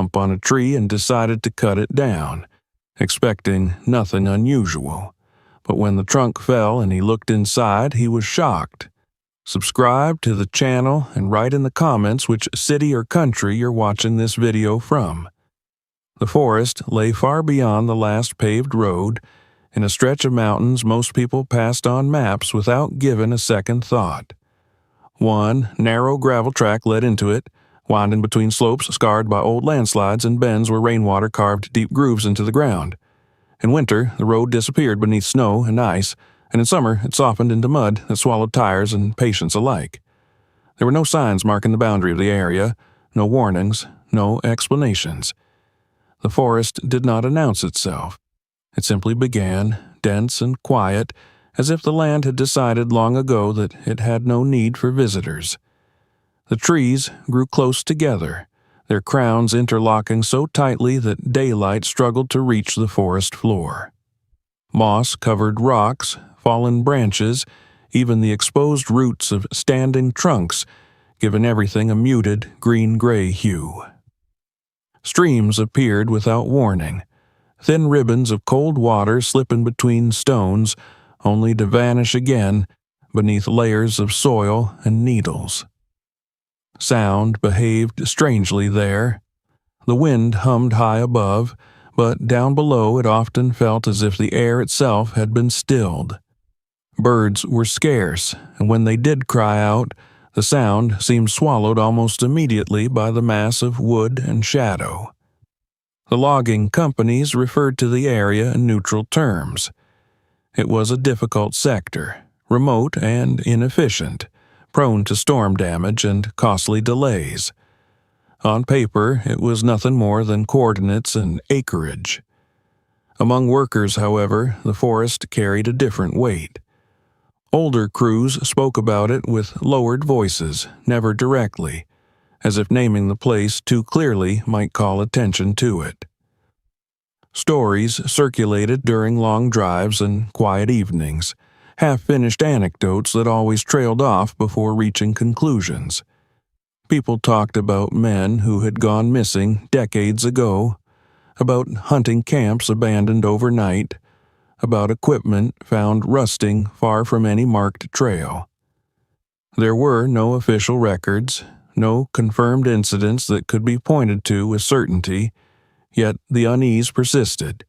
jump on a tree and decided to cut it down, expecting nothing unusual. But when the trunk fell and he looked inside, he was shocked. Subscribe to the channel and write in the comments which city or country you're watching this video from. The forest lay far beyond the last paved road, in a stretch of mountains most people passed on maps without giving a second thought. One narrow gravel track led into it, winding between slopes scarred by old landslides and bends where rainwater carved deep grooves into the ground. In winter, the road disappeared beneath snow and ice, and in summer it softened into mud that swallowed tires and patience alike. There were no signs marking the boundary of the area, no warnings, no explanations. The forest did not announce itself. It simply began, dense and quiet, as if the land had decided long ago that it had no need for visitors. The trees grew close together, their crowns interlocking so tightly that daylight struggled to reach the forest floor. Moss-covered rocks, fallen branches, even the exposed roots of standing trunks, giving everything a muted green-gray hue. Streams appeared without warning, thin ribbons of cold water slipping between stones, only to vanish again beneath layers of soil and needles. Sound behaved strangely there. The wind hummed high above, but down below it often felt as if the air itself had been stilled. Birds were scarce, and when they did cry out, the sound seemed swallowed almost immediately by the mass of wood and shadow. The logging companies referred to the area in neutral terms. It was a difficult sector, remote and inefficient, prone to storm damage and costly delays. On paper, it was nothing more than coordinates and acreage. Among workers, however, the forest carried a different weight. Older crews spoke about it with lowered voices, never directly, as if naming the place too clearly might call attention to it. Stories circulated during long drives and quiet evenings, half-finished anecdotes that always trailed off before reaching conclusions. People talked about men who had gone missing decades ago, about hunting camps abandoned overnight, about equipment found rusting far from any marked trail. There were no official records, no confirmed incidents that could be pointed to with certainty, yet the unease persisted,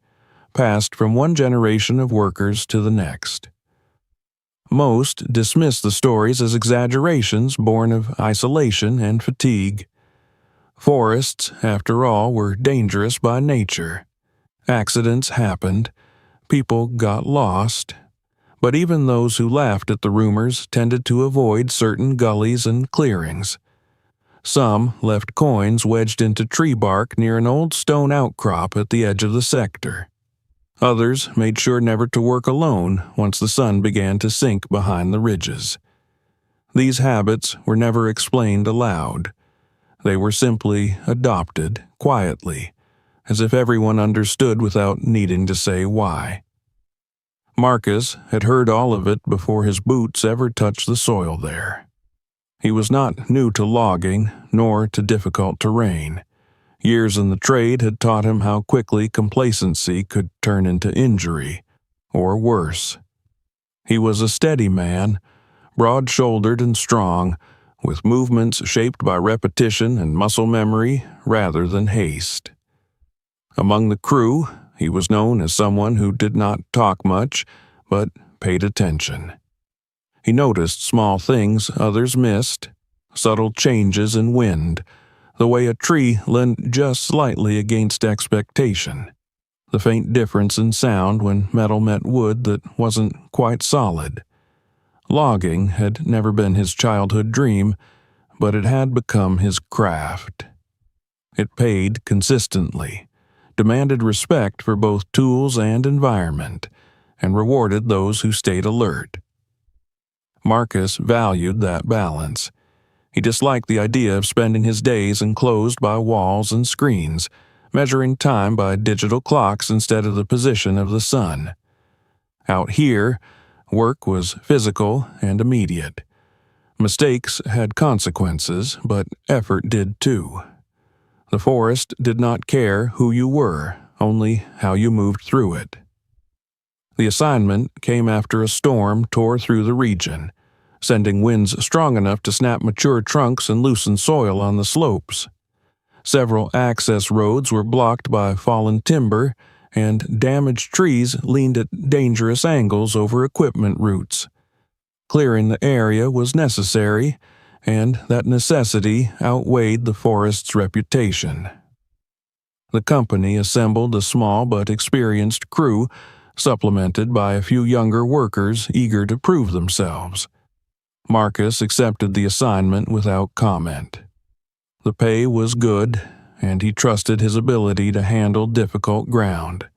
passed from one generation of workers to the next. Most dismissed the stories as exaggerations born of isolation and fatigue. Forests, after all, were dangerous by nature. Accidents happened, people got lost, but even those who laughed at the rumors tended to avoid certain gullies and clearings. Some left coins wedged into tree bark near an old stone outcrop at the edge of the sector. Others made sure never to work alone once the sun began to sink behind the ridges. These habits were never explained aloud. They were simply adopted quietly, as if everyone understood without needing to say why. Marcus had heard all of it before his boots ever touched the soil there. He was not new to logging, nor to difficult terrain. Years in the trade had taught him how quickly complacency could turn into injury, or worse. He was a steady man, broad-shouldered and strong, with movements shaped by repetition and muscle memory rather than haste. Among the crew, he was known as someone who did not talk much, but paid attention. He noticed small things others missed, subtle changes in wind, the way a tree leaned just slightly against expectation, the faint difference in sound when metal met wood that wasn't quite solid. Logging had never been his childhood dream, but it had become his craft. It paid consistently, demanded respect for both tools and environment, and rewarded those who stayed alert. Marcus valued that balance. He disliked the idea of spending his days enclosed by walls and screens, measuring time by digital clocks instead of the position of the sun. Out here, work was physical and immediate. Mistakes had consequences, but effort did too. The forest did not care who you were, only how you moved through it. The assignment came after a storm tore through the region, sending winds strong enough to snap mature trunks and loosen soil on the slopes. Several access roads were blocked by fallen timber, and damaged trees leaned at dangerous angles over equipment routes. Clearing the area was necessary, and that necessity outweighed the forest's reputation. The company assembled a small but experienced crew, supplemented by a few younger workers eager to prove themselves. Marcus accepted the assignment without comment. The pay was good, and he trusted his ability to handle difficult ground.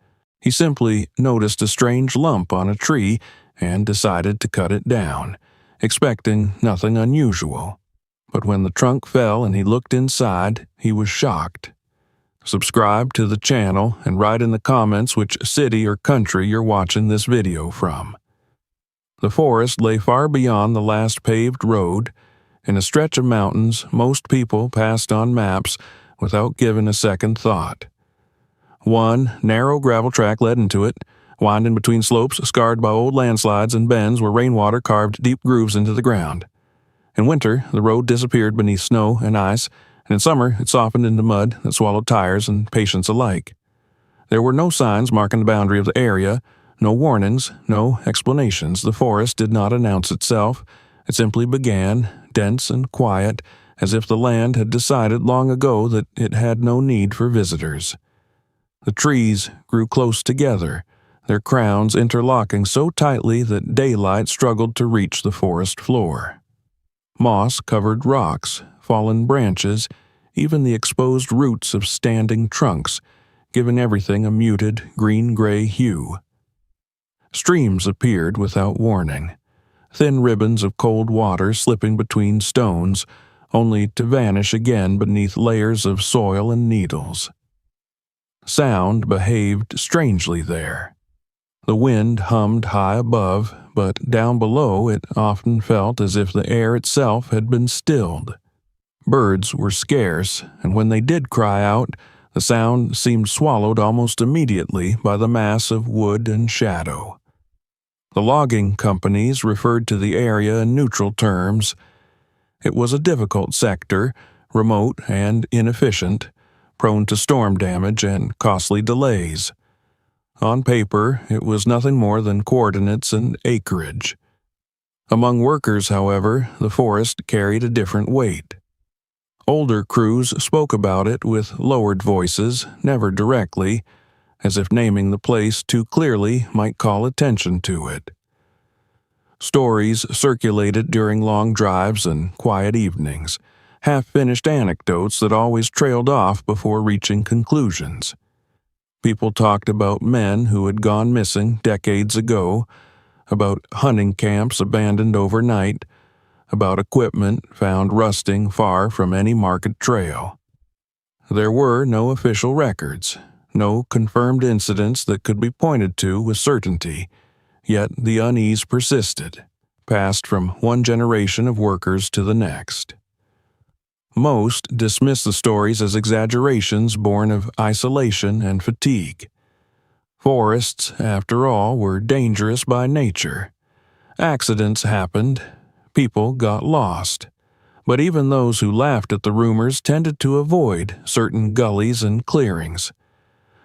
He simply noticed a strange lump on a tree and decided to cut it down, expecting nothing unusual. But when the trunk fell and he looked inside, he was shocked. Subscribe to the channel and write in the comments which city or country you're watching this video from. The forest lay far beyond the last paved road. In a stretch of mountains most people passed on maps without giving a second thought. One narrow gravel track led into it, winding between slopes scarred by old landslides and bends where rainwater carved deep grooves into the ground. In winter, the road disappeared beneath snow and ice, and in summer it softened into mud that swallowed tires and patience alike. There were no signs marking the boundary of the area, no warnings, no explanations. The forest did not announce itself. It simply began, dense and quiet, as if the land had decided long ago that it had no need for visitors. The trees grew close together, their crowns interlocking so tightly that daylight struggled to reach the forest floor. Moss-covered rocks, fallen branches, even the exposed roots of standing trunks, giving everything a muted green-gray hue. Streams appeared without warning, thin ribbons of cold water slipping between stones, only to vanish again beneath layers of soil and needles. Sound behaved strangely there. The wind hummed high above, but down below it often felt as if the air itself had been stilled. Birds were scarce, and when they did cry out, the sound seemed swallowed almost immediately by the mass of wood and shadow. The logging companies referred to the area in neutral terms. It was a difficult sector, remote and inefficient, prone to storm damage and costly delays. On paper, it was nothing more than coordinates and acreage. Among workers, however, the forest carried a different weight. Older crews spoke about it with lowered voices, never directly, as if naming the place too clearly might call attention to it. Stories circulated during long drives and quiet evenings, half-finished anecdotes that always trailed off before reaching conclusions. People talked about men who had gone missing decades ago, about hunting camps abandoned overnight, about equipment found rusting far from any marked trail. There were no official records, no confirmed incidents that could be pointed to with certainty, yet the unease persisted, passed from one generation of workers to the next. Most dismissed the stories as exaggerations born of isolation and fatigue. Forests, after all, were dangerous by nature. Accidents happened. People got lost. But even those who laughed at the rumors tended to avoid certain gullies and clearings.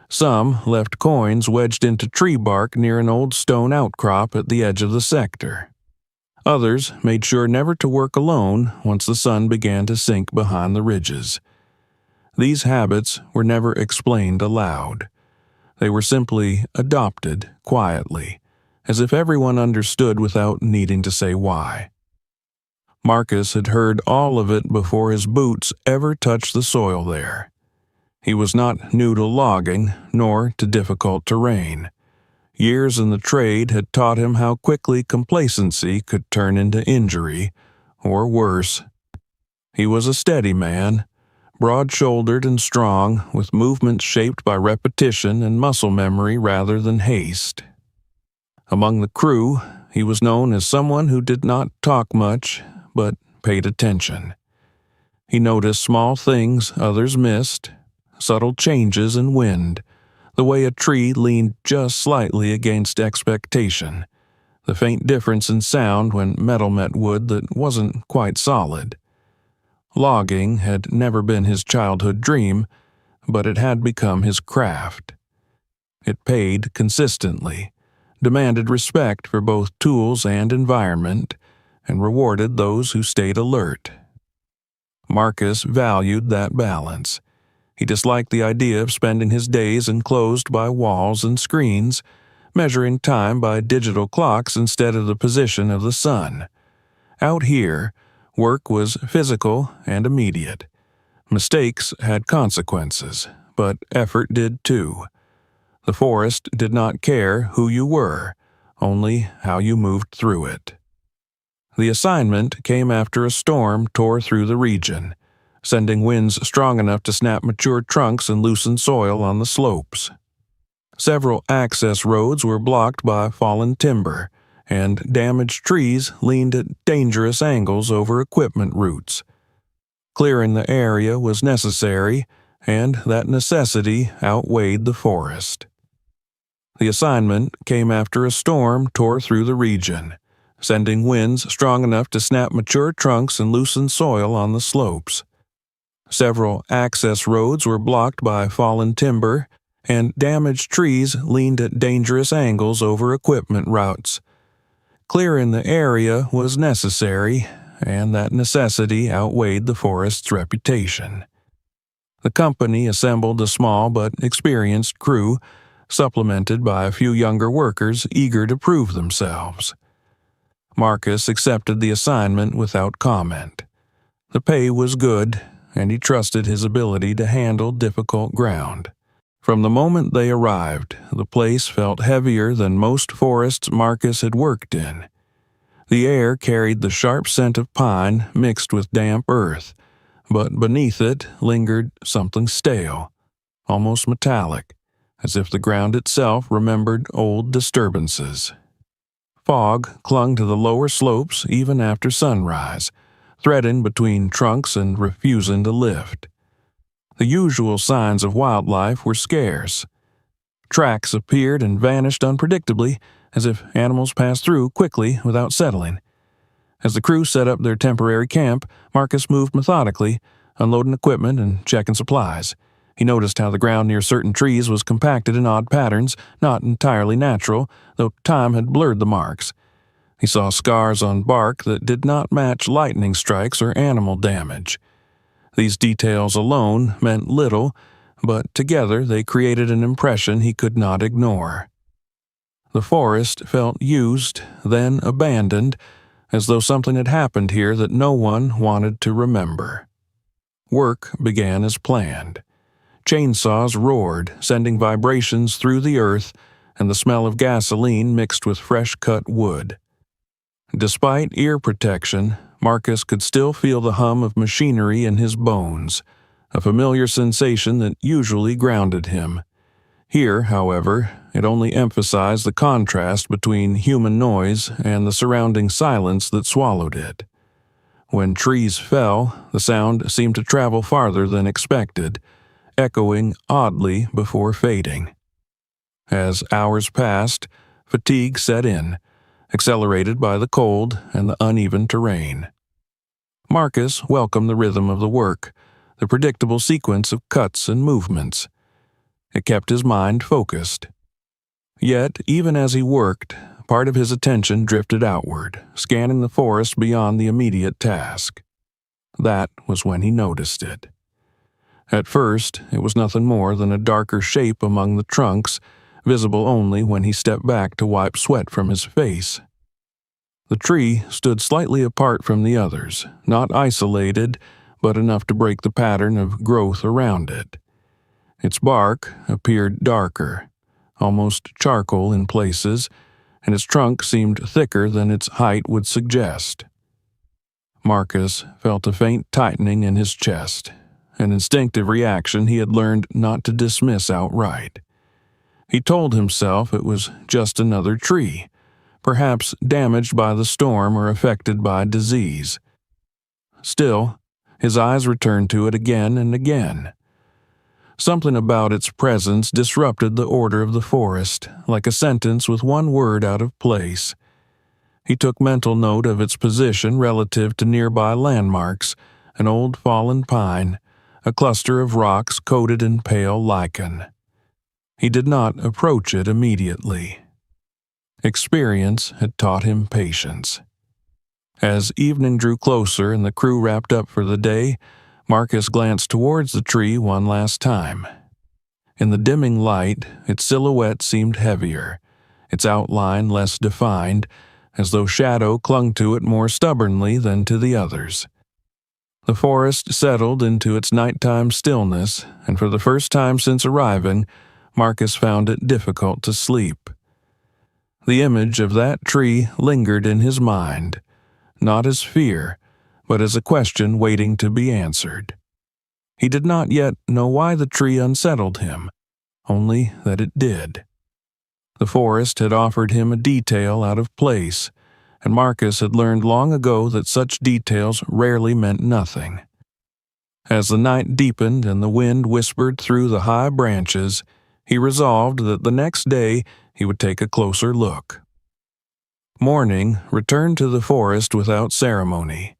Some left coins wedged into tree bark near an old stone outcrop at the edge of the sector. Others made sure never to work alone once the sun began to sink behind the ridges. These habits were never explained aloud. They were simply adopted quietly, as if everyone understood without needing to say why. Marcus had heard all of it before his boots ever touched the soil there. He was not new to logging, nor to difficult terrain. Years in the trade had taught him how quickly complacency could turn into injury, or worse. He was a steady man, broad-shouldered and strong, with movements shaped by repetition and muscle memory rather than haste. Among the crew, he was known as someone who did not talk much, but paid attention. He noticed small things others missed, subtle changes in wind, the way a tree leaned just slightly against expectation, the faint difference in sound when metal met wood that wasn't quite solid. Logging had never been his childhood dream, but it had become his craft. It paid consistently, demanded respect for both tools and environment, and rewarded those who stayed alert. Marcus valued that balance. He disliked the idea of spending his days enclosed by walls and screens, measuring time by digital clocks instead of the position of the sun. Out here, work was physical and immediate. Mistakes had consequences, but effort did too. The forest did not care who you were, only how you moved through it. The assignment came after a storm tore through the region, sending winds strong enough to snap mature trunks and loosen soil on the slopes. Several access roads were blocked by fallen timber, and damaged trees leaned at dangerous angles over equipment routes. Clearing the area was necessary, and that necessity outweighed the forest. The assignment came after a storm tore through the region, sending winds strong enough to snap mature trunks and loosen soil on the slopes. Several access roads were blocked by fallen timber, and damaged trees leaned at dangerous angles over equipment routes. Clearing the area was necessary, and that necessity outweighed the forest's reputation. The company assembled a small but experienced crew, supplemented by a few younger workers eager to prove themselves. Marcus accepted the assignment without comment. The pay was good, and he trusted his ability to handle difficult ground. From the moment they arrived, the place felt heavier than most forests Marcus had worked in. The air carried the sharp scent of pine mixed with damp earth, but beneath it lingered something stale, almost metallic, as if the ground itself remembered old disturbances. Fog clung to the lower slopes even after sunrise, threading between trunks and refusing to lift. The usual signs of wildlife were scarce. Tracks appeared and vanished unpredictably, as if animals passed through quickly without settling. As the crew set up their temporary camp, Marcus moved methodically, unloading equipment and checking supplies. He noticed how the ground near certain trees was compacted in odd patterns, not entirely natural, though time had blurred the marks. He saw scars on bark that did not match lightning strikes or animal damage. These details alone meant little, but together they created an impression he could not ignore. The forest felt used, then abandoned, as though something had happened here that no one wanted to remember. Work began as planned. Chainsaws roared, sending vibrations through the earth, and the smell of gasoline mixed with fresh-cut wood. Despite ear protection, Marcus could still feel the hum of machinery in his bones, a familiar sensation that usually grounded him. Here, however, it only emphasized the contrast between human noise and the surrounding silence that swallowed it. When trees fell, the sound seemed to travel farther than expected, echoing oddly before fading. As hours passed, fatigue set in, accelerated by the cold and the uneven terrain. Marcus welcomed the rhythm of the work, the predictable sequence of cuts and movements. It kept his mind focused. Yet, even as he worked, part of his attention drifted outward, scanning the forest beyond the immediate task. That was when he noticed it. At first, it was nothing more than a darker shape among the trunks, visible only when he stepped back to wipe sweat from his face. The tree stood slightly apart from the others, not isolated, but enough to break the pattern of growth around it. Its bark appeared darker, almost charcoal in places, and its trunk seemed thicker than its height would suggest. Marcus felt a faint tightening in his chest, an instinctive reaction he had learned not to dismiss outright. He told himself it was just another tree, perhaps damaged by the storm or affected by disease. Still, his eyes returned to it again and again. Something about its presence disrupted the order of the forest, like a sentence with one word out of place. He took mental note of its position relative to nearby landmarks, an old fallen pine, a cluster of rocks coated in pale lichen. He did not approach it immediately. Experience had taught him patience. As evening drew closer and the crew wrapped up for the day, Marcus glanced towards the tree one last time. In the dimming light, its silhouette seemed heavier, its outline less defined, as though shadow clung to it more stubbornly than to the others. The forest settled into its nighttime stillness, and for the first time since arriving, Marcus found it difficult to sleep. The image of that tree lingered in his mind, not as fear, but as a question waiting to be answered. He did not yet know why the tree unsettled him, only that it did. The forest had offered him a detail out of place, and Marcus had learned long ago that such details rarely meant nothing. As the night deepened and the wind whispered through the high branches, he resolved that the next day he would take a closer look. Morning returned to the forest without ceremony.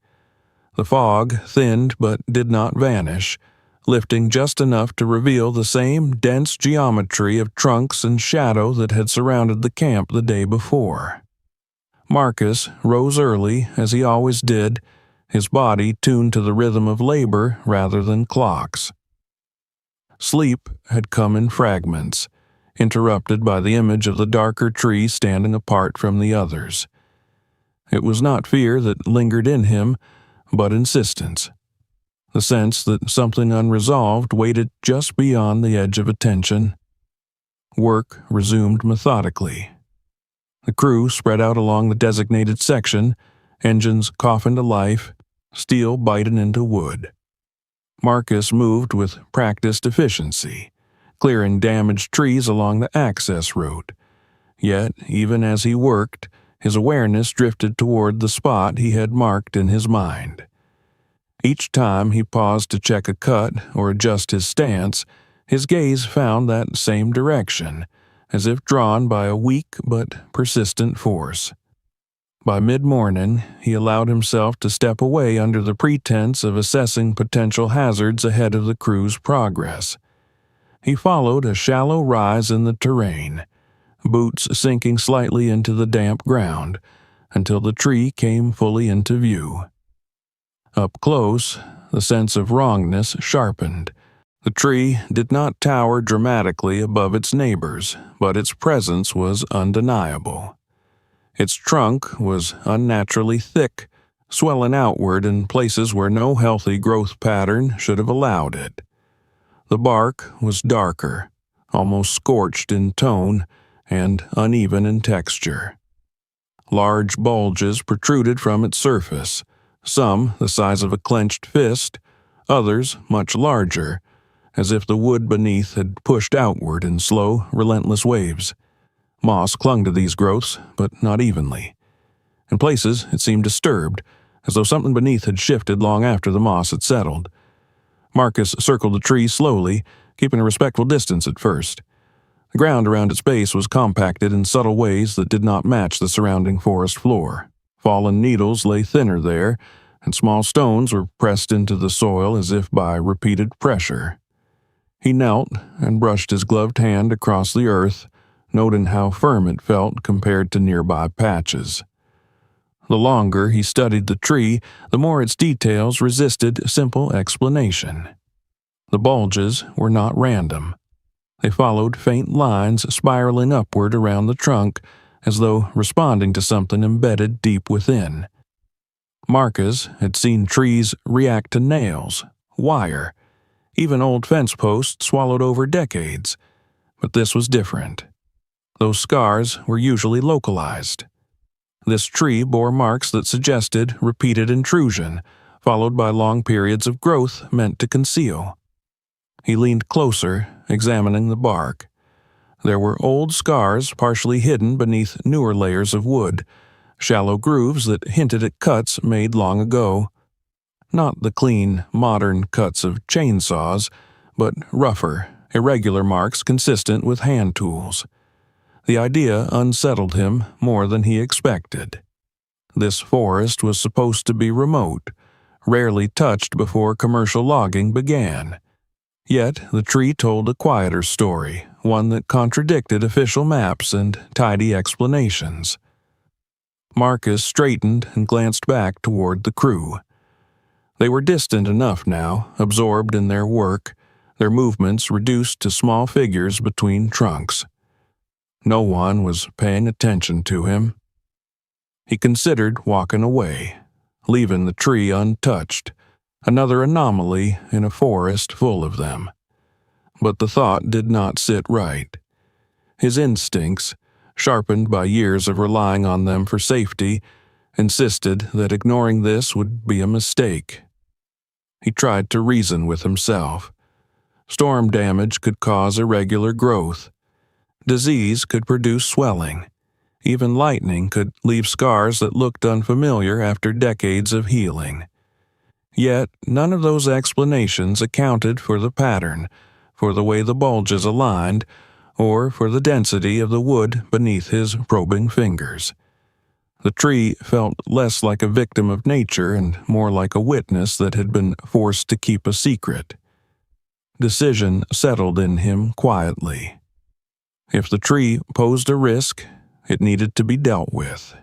The fog thinned but did not vanish, lifting just enough to reveal the same dense geometry of trunks and shadow that had surrounded the camp the day before. Marcus rose early, as he always did, his body tuned to the rhythm of labor rather than clocks. Sleep had come in fragments, interrupted by the image of the darker tree standing apart from the others. It was not fear that lingered in him, but insistence. The sense that something unresolved waited just beyond the edge of attention. Work resumed methodically. The crew spread out along the designated section, engines coughing to life, steel biting into wood. Marcus moved with practiced efficiency, clearing damaged trees along the access road. Yet, even as he worked, his awareness drifted toward the spot he had marked in his mind. Each time he paused to check a cut or adjust his stance, his gaze found that same direction, as if drawn by a weak but persistent force. By mid-morning, he allowed himself to step away under the pretense of assessing potential hazards ahead of the crew's progress. He followed a shallow rise in the terrain, boots sinking slightly into the damp ground, until the tree came fully into view. Up close, the sense of wrongness sharpened. The tree did not tower dramatically above its neighbors, but its presence was undeniable. Its trunk was unnaturally thick, swelling outward in places where no healthy growth pattern should have allowed it. The bark was darker, almost scorched in tone, and uneven in texture. Large bulges protruded from its surface, some the size of a clenched fist, others much larger, as if the wood beneath had pushed outward in slow, relentless waves. Moss clung to these growths, but not evenly. In places, it seemed disturbed, as though something beneath had shifted long after the moss had settled. Marcus circled the tree slowly, keeping a respectful distance at first. The ground around its base was compacted in subtle ways that did not match the surrounding forest floor. Fallen needles lay thinner there, and small stones were pressed into the soil as if by repeated pressure. He knelt and brushed his gloved hand across the earth, noting how firm it felt compared to nearby patches. The longer he studied the tree, the more its details resisted simple explanation. The bulges were not random. They followed faint lines spiraling upward around the trunk, as though responding to something embedded deep within. Marcus had seen trees react to nails, wire, even old fence posts swallowed over decades, but this was different. Those scars were usually localized. This tree bore marks that suggested repeated intrusion, followed by long periods of growth meant to conceal. He leaned closer, examining the bark. There were old scars partially hidden beneath newer layers of wood, shallow grooves that hinted at cuts made long ago. Not the clean, modern cuts of chainsaws, but rougher, irregular marks consistent with hand tools. The idea unsettled him more than he expected. This forest was supposed to be remote, rarely touched before commercial logging began. Yet the tree told a quieter story, one that contradicted official maps and tidy explanations. Marcus straightened and glanced back toward the crew. They were distant enough now, absorbed in their work, their movements reduced to small figures between trunks. No one was paying attention to him. He considered walking away, leaving the tree untouched, another anomaly in a forest full of them. But the thought did not sit right. His instincts, sharpened by years of relying on them for safety, insisted that ignoring this would be a mistake. He tried to reason with himself. Storm damage could cause irregular growth. Disease could produce swelling. Even lightning could leave scars that looked unfamiliar after decades of healing. Yet none of those explanations accounted for the pattern, for the way the bulges aligned, or for the density of the wood beneath his probing fingers. The tree felt less like a victim of nature and more like a witness that had been forced to keep a secret. Decision settled in him quietly. If the tree posed a risk, it needed to be dealt with.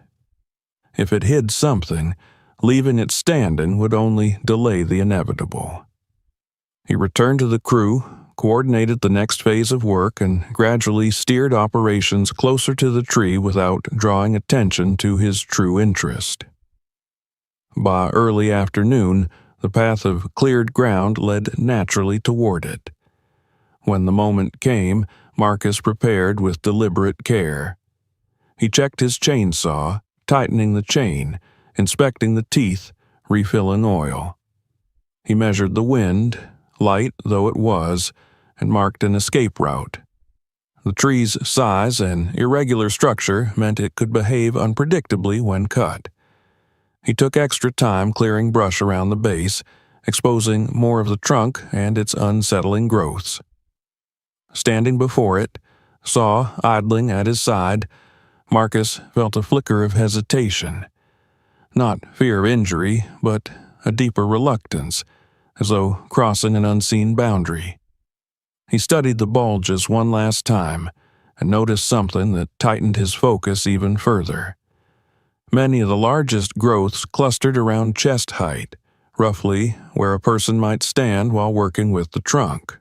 If it hid something, leaving it standing would only delay the inevitable. He returned to the crew, coordinated the next phase of work, and gradually steered operations closer to the tree without drawing attention to his true interest. By early afternoon, the path of cleared ground led naturally toward it. When the moment came, Marcus prepared with deliberate care. He checked his chainsaw, tightening the chain, inspecting the teeth, refilling oil. He measured the wind, light though it was, and marked an escape route. The tree's size and irregular structure meant it could behave unpredictably when cut. He took extra time clearing brush around the base, exposing more of the trunk and its unsettling growths. Standing before it, saw idling at his side, Marcus felt a flicker of hesitation. Not fear of injury, but a deeper reluctance, as though crossing an unseen boundary. He studied the bulges one last time and noticed something that tightened his focus even further. Many of the largest growths clustered around chest height, roughly where a person might stand while working with the trunk.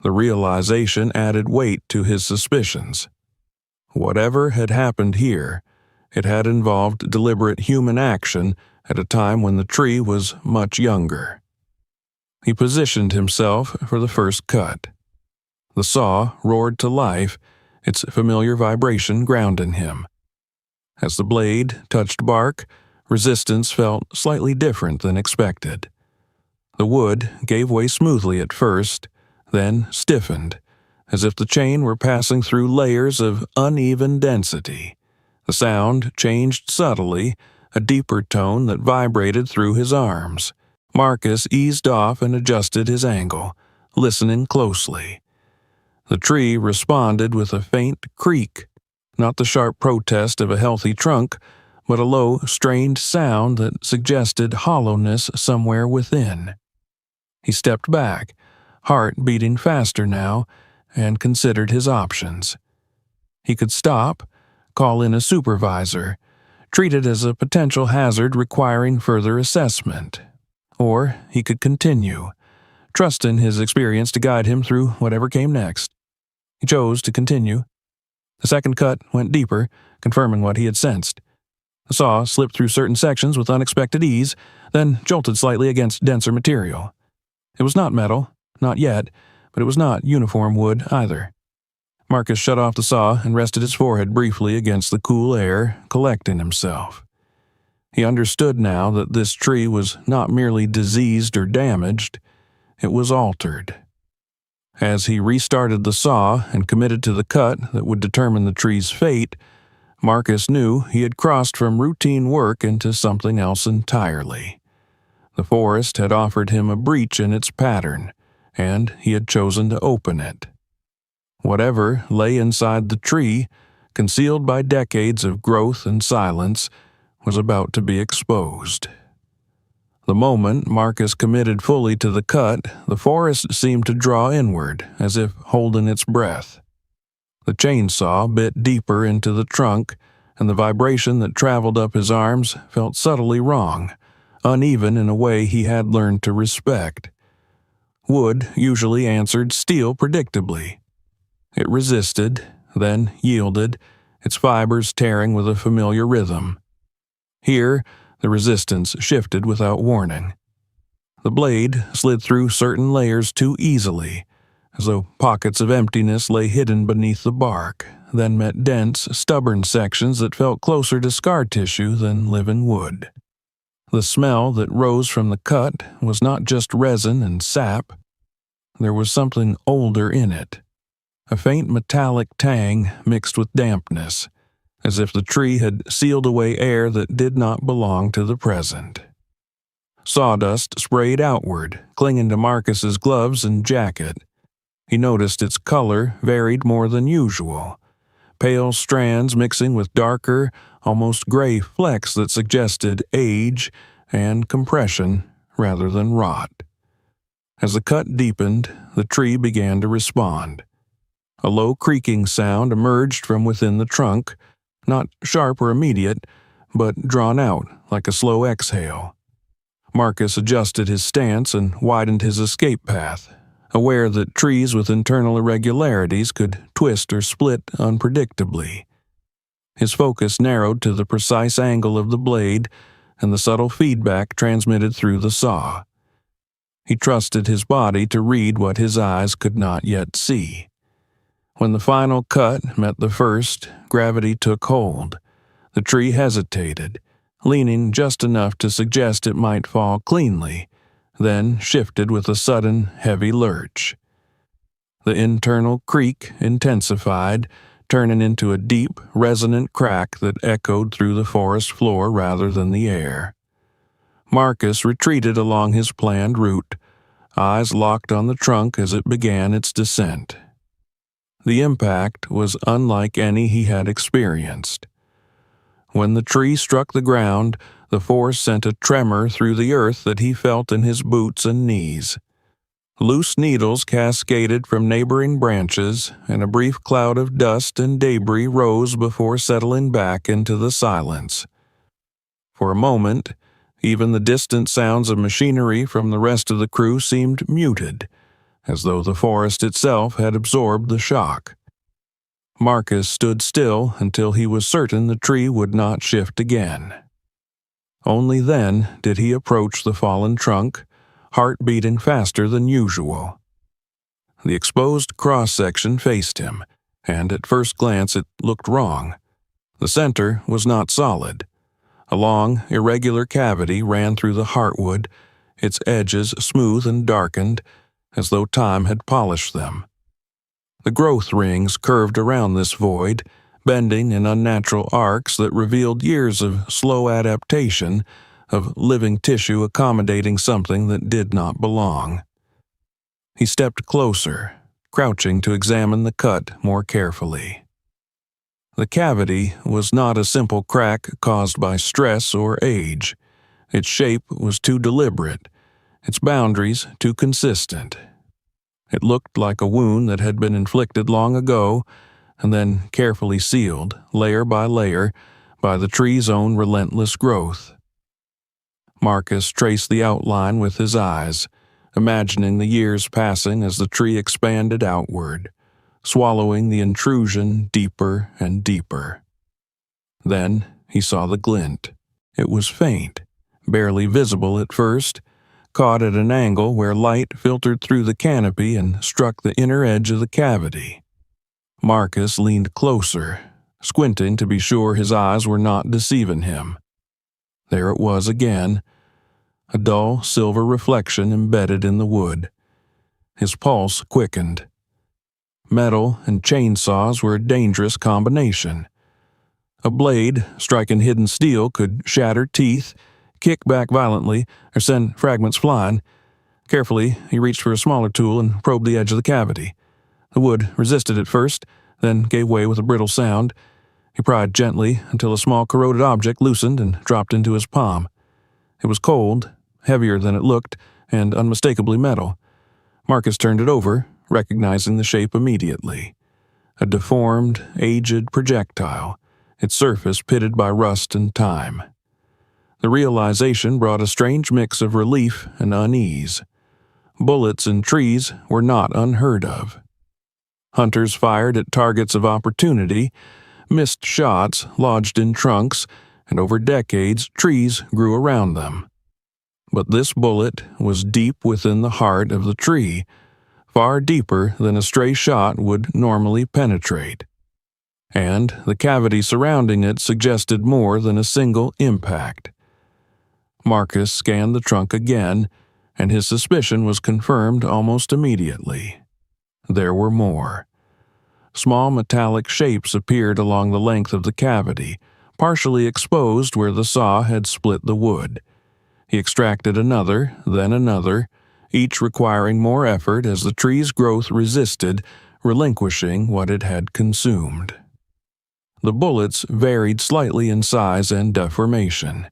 The realization added weight to his suspicions. Whatever had happened here, it had involved deliberate human action at a time when the tree was much younger. He positioned himself for the first cut. The saw roared to life, its familiar vibration grounding him. As the blade touched bark, resistance felt slightly different than expected. The wood gave way smoothly at first, then stiffened, as if the chain were passing through layers of uneven density. The sound changed subtly, a deeper tone that vibrated through his arms. Marcus eased off and adjusted his angle, listening closely. The tree responded with a faint creak, not the sharp protest of a healthy trunk, but a low, strained sound that suggested hollowness somewhere within. He stepped back, heart beating faster now, and considered his options. He could stop, call in a supervisor, treat it as a potential hazard requiring further assessment. Or he could continue, trusting his experience to guide him through whatever came next. He chose to continue. The second cut went deeper, confirming what he had sensed. The saw slipped through certain sections with unexpected ease, then jolted slightly against denser material. It was not metal, not yet, but it was not uniform wood either. Marcus shut off the saw and rested his forehead briefly against the cool air, collecting himself. He understood now that this tree was not merely diseased or damaged, it was altered. As he restarted the saw and committed to the cut that would determine the tree's fate, Marcus knew he had crossed from routine work into something else entirely. The forest had offered him a breach in its pattern, and he had chosen to open it. Whatever lay inside the tree, concealed by decades of growth and silence, was about to be exposed. The moment Marcus committed fully to the cut, the forest seemed to draw inward, as if holding its breath. The chainsaw bit deeper into the trunk, and the vibration that traveled up his arms felt subtly wrong, uneven in a way he had learned to respect. Wood usually answered steel predictably. It resisted, then yielded, its fibers tearing with a familiar rhythm. Here, the resistance shifted without warning. The blade slid through certain layers too easily, as though pockets of emptiness lay hidden beneath the bark, then met dense, stubborn sections that felt closer to scar tissue than living wood. The smell that rose from the cut was not just resin and sap. There was something older in it, a faint metallic tang mixed with dampness, as if the tree had sealed away air that did not belong to the present. Sawdust sprayed outward, clinging to Marcus's gloves and jacket. He noticed its color varied more than usual, pale strands mixing with darker, almost gray flecks that suggested age and compression rather than rot. As the cut deepened, the tree began to respond. A low creaking sound emerged from within the trunk, not sharp or immediate, but drawn out like a slow exhale. Marcus adjusted his stance and widened his escape path, aware that trees with internal irregularities could twist or split unpredictably. His focus narrowed to the precise angle of the blade and the subtle feedback transmitted through the saw. He trusted his body to read what his eyes could not yet see. When the final cut met the first, gravity took hold. The tree hesitated, leaning just enough to suggest it might fall cleanly, then shifted with a sudden, heavy lurch. The internal creak intensified, turning into a deep, resonant crack that echoed through the forest floor rather than the air. Marcus retreated along his planned route, eyes locked on the trunk as it began its descent. The impact was unlike any he had experienced. When the tree struck the ground, the force sent a tremor through the earth that he felt in his boots and knees. Loose needles cascaded from neighboring branches, and a brief cloud of dust and debris rose before settling back into the silence. For a moment, even the distant sounds of machinery from the rest of the crew seemed muted, as though the forest itself had absorbed the shock. Marcus stood still until he was certain the tree would not shift again. Only then did he approach the fallen trunk, heart beating faster than usual. The exposed cross-section faced him, and at first glance it looked wrong. The center was not solid. A long, irregular cavity ran through the heartwood, its edges smooth and darkened, as though time had polished them. The growth rings curved around this void, bending in unnatural arcs that revealed years of slow adaptation, of living tissue accommodating something that did not belong. He stepped closer, crouching to examine the cut more carefully. The cavity was not a simple crack caused by stress or age. Its shape was too deliberate, its boundaries too consistent. It looked like a wound that had been inflicted long ago, and then carefully sealed, layer by layer, by the tree's own relentless growth. Marcus traced the outline with his eyes, imagining the years passing as the tree expanded outward, swallowing the intrusion deeper and deeper. Then he saw the glint. It was faint, barely visible at first, caught at an angle where light filtered through the canopy and struck the inner edge of the cavity. Marcus leaned closer, squinting to be sure his eyes were not deceiving him. There it was again, a dull silver reflection embedded in the wood. His pulse quickened. Metal and chainsaws were a dangerous combination. A blade, striking hidden steel, could shatter teeth, kick back violently, or send fragments flying. Carefully, he reached for a smaller tool and probed the edge of the cavity. The wood resisted at first, then gave way with a brittle sound. He pried gently until a small corroded object loosened and dropped into his palm. It was cold, heavier than it looked, and unmistakably metal. Marcus turned it over, recognizing the shape immediately. A deformed, aged projectile, its surface pitted by rust and time. The realization brought a strange mix of relief and unease. Bullets in trees were not unheard of. Hunters fired at targets of opportunity, missed shots lodged in trunks, and over decades trees grew around them. But this bullet was deep within the heart of the tree, far deeper than a stray shot would normally penetrate. And the cavity surrounding it suggested more than a single impact. Marcus scanned the trunk again, and his suspicion was confirmed almost immediately. There were more. Small metallic shapes appeared along the length of the cavity, partially exposed where the saw had split the wood. He extracted another, then another, each requiring more effort as the tree's growth resisted, relinquishing what it had consumed. The bullets varied slightly in size and deformation,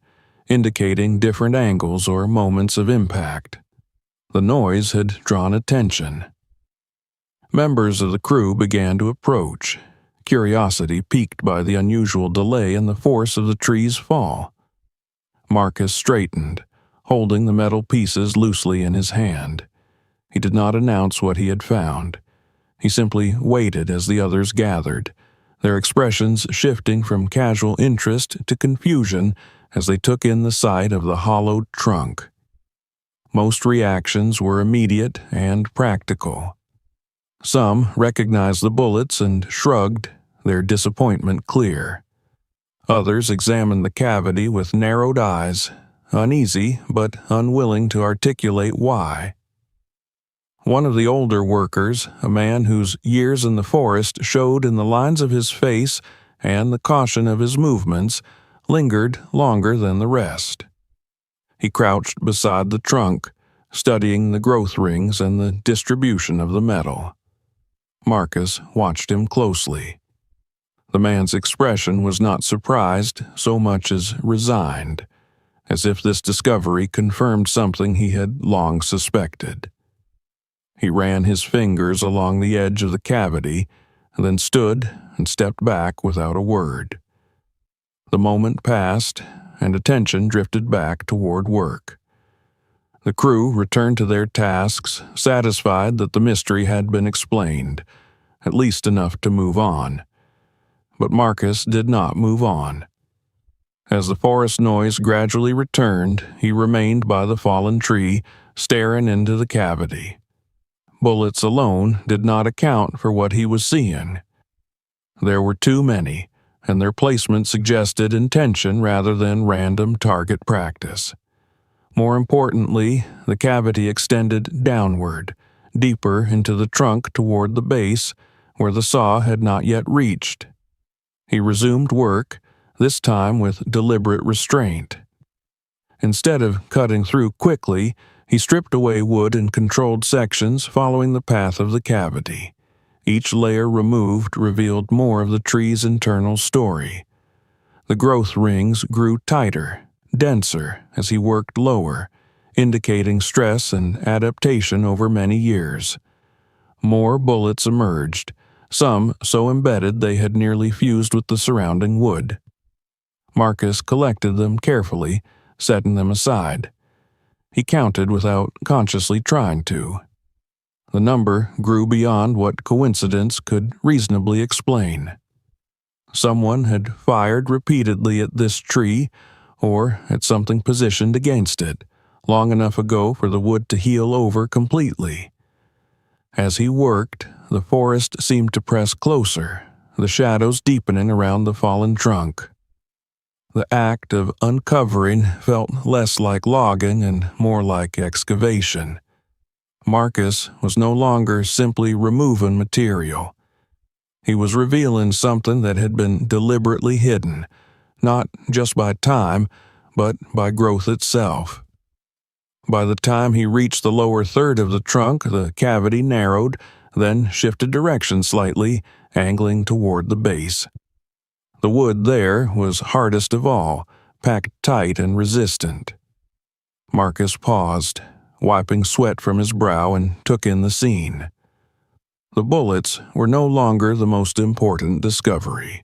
indicating different angles or moments of impact. The noise had drawn attention. Members of the crew began to approach, curiosity piqued by the unusual delay in the force of the tree's fall. Marcus straightened, holding the metal pieces loosely in his hand. He did not announce what he had found. He simply waited as the others gathered, their expressions shifting from casual interest to confusion as they took in the sight of the hollowed trunk. Most reactions were immediate and practical. Some recognized the bullets and shrugged, their disappointment clear. Others examined the cavity with narrowed eyes, uneasy but unwilling to articulate why. One of the older workers, a man whose years in the forest showed in the lines of his face and the caution of his movements, lingered longer than the rest. He crouched beside the trunk, studying the growth rings and the distribution of the metal. Marcus watched him closely. The man's expression was not surprised so much as resigned, as if this discovery confirmed something he had long suspected. He ran his fingers along the edge of the cavity, then stood and stepped back without a word. The moment passed, and attention drifted back toward work. The crew returned to their tasks, satisfied that the mystery had been explained, at least enough to move on. But Marcus did not move on. As the forest noise gradually returned, he remained by the fallen tree, staring into the cavity. Bullets alone did not account for what he was seeing. There were too many, and their placement suggested intention rather than random target practice. More importantly, the cavity extended downward, deeper into the trunk toward the base, where the saw had not yet reached. He resumed work, this time with deliberate restraint. Instead of cutting through quickly, he stripped away wood in controlled sections following the path of the cavity. Each layer removed revealed more of the tree's internal story. The growth rings grew tighter, denser as he worked lower, indicating stress and adaptation over many years. More bullets emerged, some so embedded they had nearly fused with the surrounding wood. Marcus collected them carefully, setting them aside. He counted without consciously trying to. The number grew beyond what coincidence could reasonably explain. Someone had fired repeatedly at this tree, or at something positioned against it, long enough ago for the wood to heal over completely. As he worked, the forest seemed to press closer, the shadows deepening around the fallen trunk. The act of uncovering felt less like logging and more like excavation. Marcus was no longer simply removing material. He was revealing something that had been deliberately hidden, not just by time, but by growth itself. By the time he reached the lower third of the trunk, the cavity narrowed, then shifted direction slightly, angling toward the base. The wood there was hardest of all, packed tight and resistant. Marcus paused, wiping sweat from his brow, and took in the scene. The bullets were no longer the most important discovery.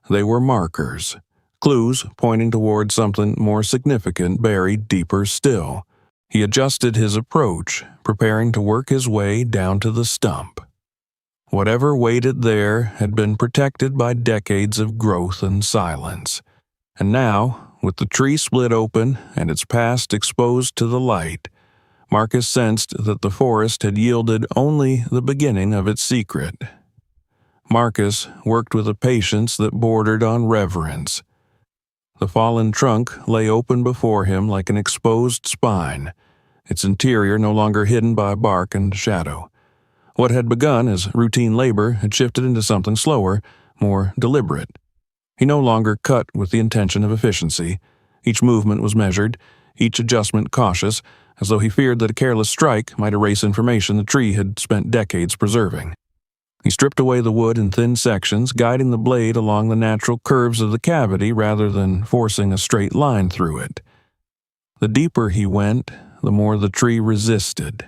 They were markers, clues pointing toward something more significant buried deeper still. He adjusted his approach, preparing to work his way down to the stump. Whatever waited there had been protected by decades of growth and silence. And now, with the tree split open and its past exposed to the light, Marcus sensed that the forest had yielded only the beginning of its secret. Marcus worked with a patience that bordered on reverence. The fallen trunk lay open before him like an exposed spine, its interior no longer hidden by bark and shadow. What had begun as routine labor had shifted into something slower, more deliberate. He no longer cut with the intention of efficiency. Each movement was measured, each adjustment cautious, as though he feared that a careless strike might erase information the tree had spent decades preserving. He stripped away the wood in thin sections, guiding the blade along the natural curves of the cavity rather than forcing a straight line through it. The deeper he went, the more the tree resisted.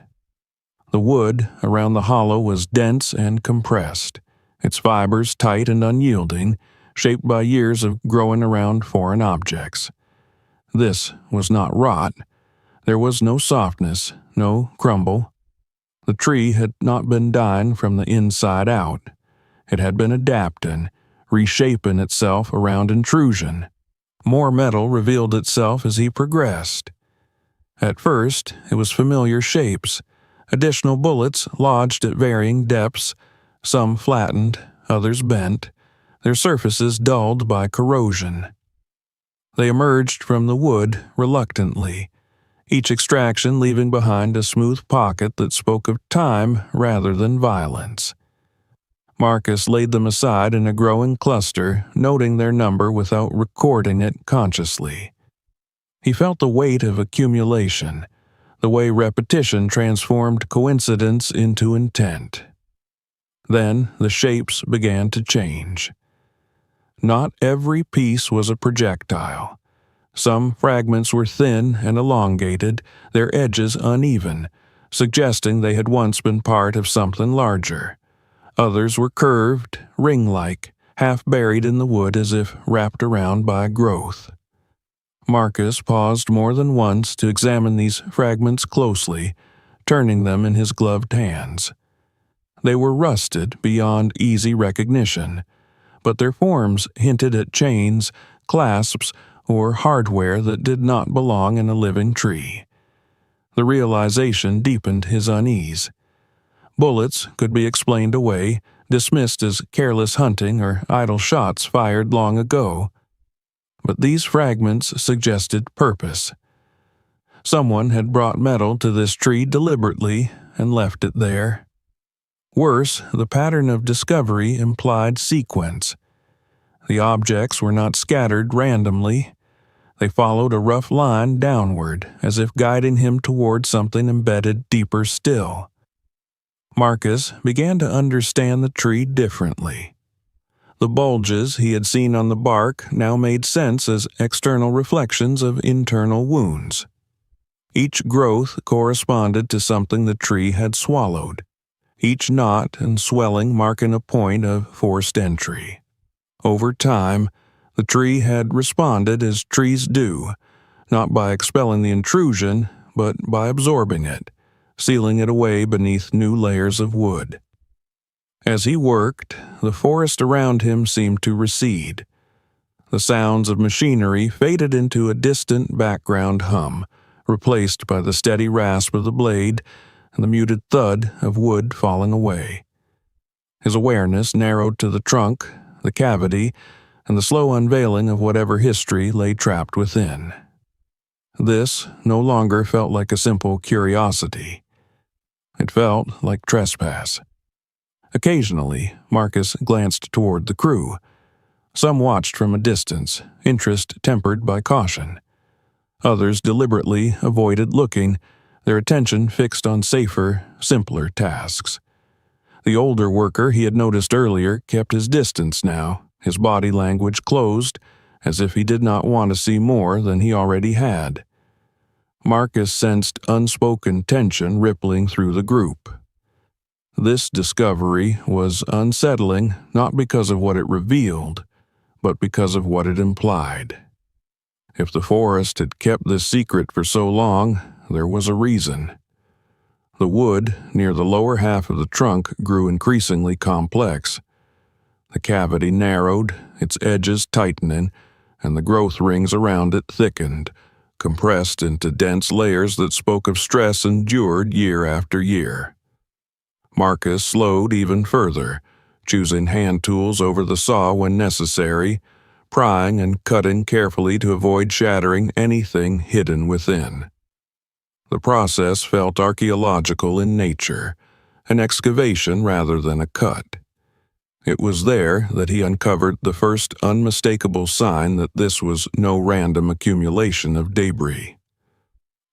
The wood around the hollow was dense and compressed, its fibers tight and unyielding, shaped by years of growing around foreign objects. This was not rot. There was no softness, no crumble. The tree had not been dying from the inside out. It had been adapting, reshaping itself around intrusion. More metal revealed itself as he progressed. At first, it was familiar shapes, additional bullets lodged at varying depths, some flattened, others bent, their surfaces dulled by corrosion. They emerged from the wood reluctantly, each extraction leaving behind a smooth pocket that spoke of time rather than violence. Marcus laid them aside in a growing cluster, noting their number without recording it consciously. He felt the weight of accumulation, the way repetition transformed coincidence into intent. Then the shapes began to change. Not every piece was a projectile. Some fragments were thin and elongated, their edges uneven, suggesting they had once been part of something larger. Others were curved, ring-like, half buried in the wood as if wrapped around by growth. Marcus paused more than once to examine these fragments closely, turning them in his gloved hands. They were rusted beyond easy recognition, but their forms hinted at chains, clasps, or hardware that did not belong in a living tree. The realization deepened his unease. Bullets could be explained away, dismissed as careless hunting or idle shots fired long ago. But these fragments suggested purpose. Someone had brought metal to this tree deliberately and left it there. Worse, the pattern of discovery implied sequence. The objects were not scattered randomly. They followed a rough line downward, as if guiding him toward something embedded deeper still. Marcus began to understand the tree differently. The bulges he had seen on the bark now made sense as external reflections of internal wounds. Each growth corresponded to something the tree had swallowed, each knot and swelling marking a point of forced entry. Over time, the tree had responded as trees do, not by expelling the intrusion, but by absorbing it, sealing it away beneath new layers of wood. As he worked, the forest around him seemed to recede. The sounds of machinery faded into a distant background hum, replaced by the steady rasp of the blade and the muted thud of wood falling away. His awareness narrowed to the trunk, the cavity, and the slow unveiling of whatever history lay trapped within. This no longer felt like a simple curiosity. It felt like trespass. Occasionally, Marcus glanced toward the crew. Some watched from a distance, interest tempered by caution. Others deliberately avoided looking, their attention fixed on safer, simpler tasks. The older worker he had noticed earlier kept his distance now, his body language closed, as if he did not want to see more than he already had. Marcus sensed unspoken tension rippling through the group. This discovery was unsettling not because of what it revealed, but because of what it implied. If the forest had kept this secret for so long, there was a reason. The wood near the lower half of the trunk grew increasingly complex. The cavity narrowed, its edges tightening, and the growth rings around it thickened, compressed into dense layers that spoke of stress endured year after year. Marcus slowed even further, choosing hand tools over the saw when necessary, prying and cutting carefully to avoid shattering anything hidden within. The process felt archaeological in nature, an excavation rather than a cut. It was there that he uncovered the first unmistakable sign that this was no random accumulation of debris.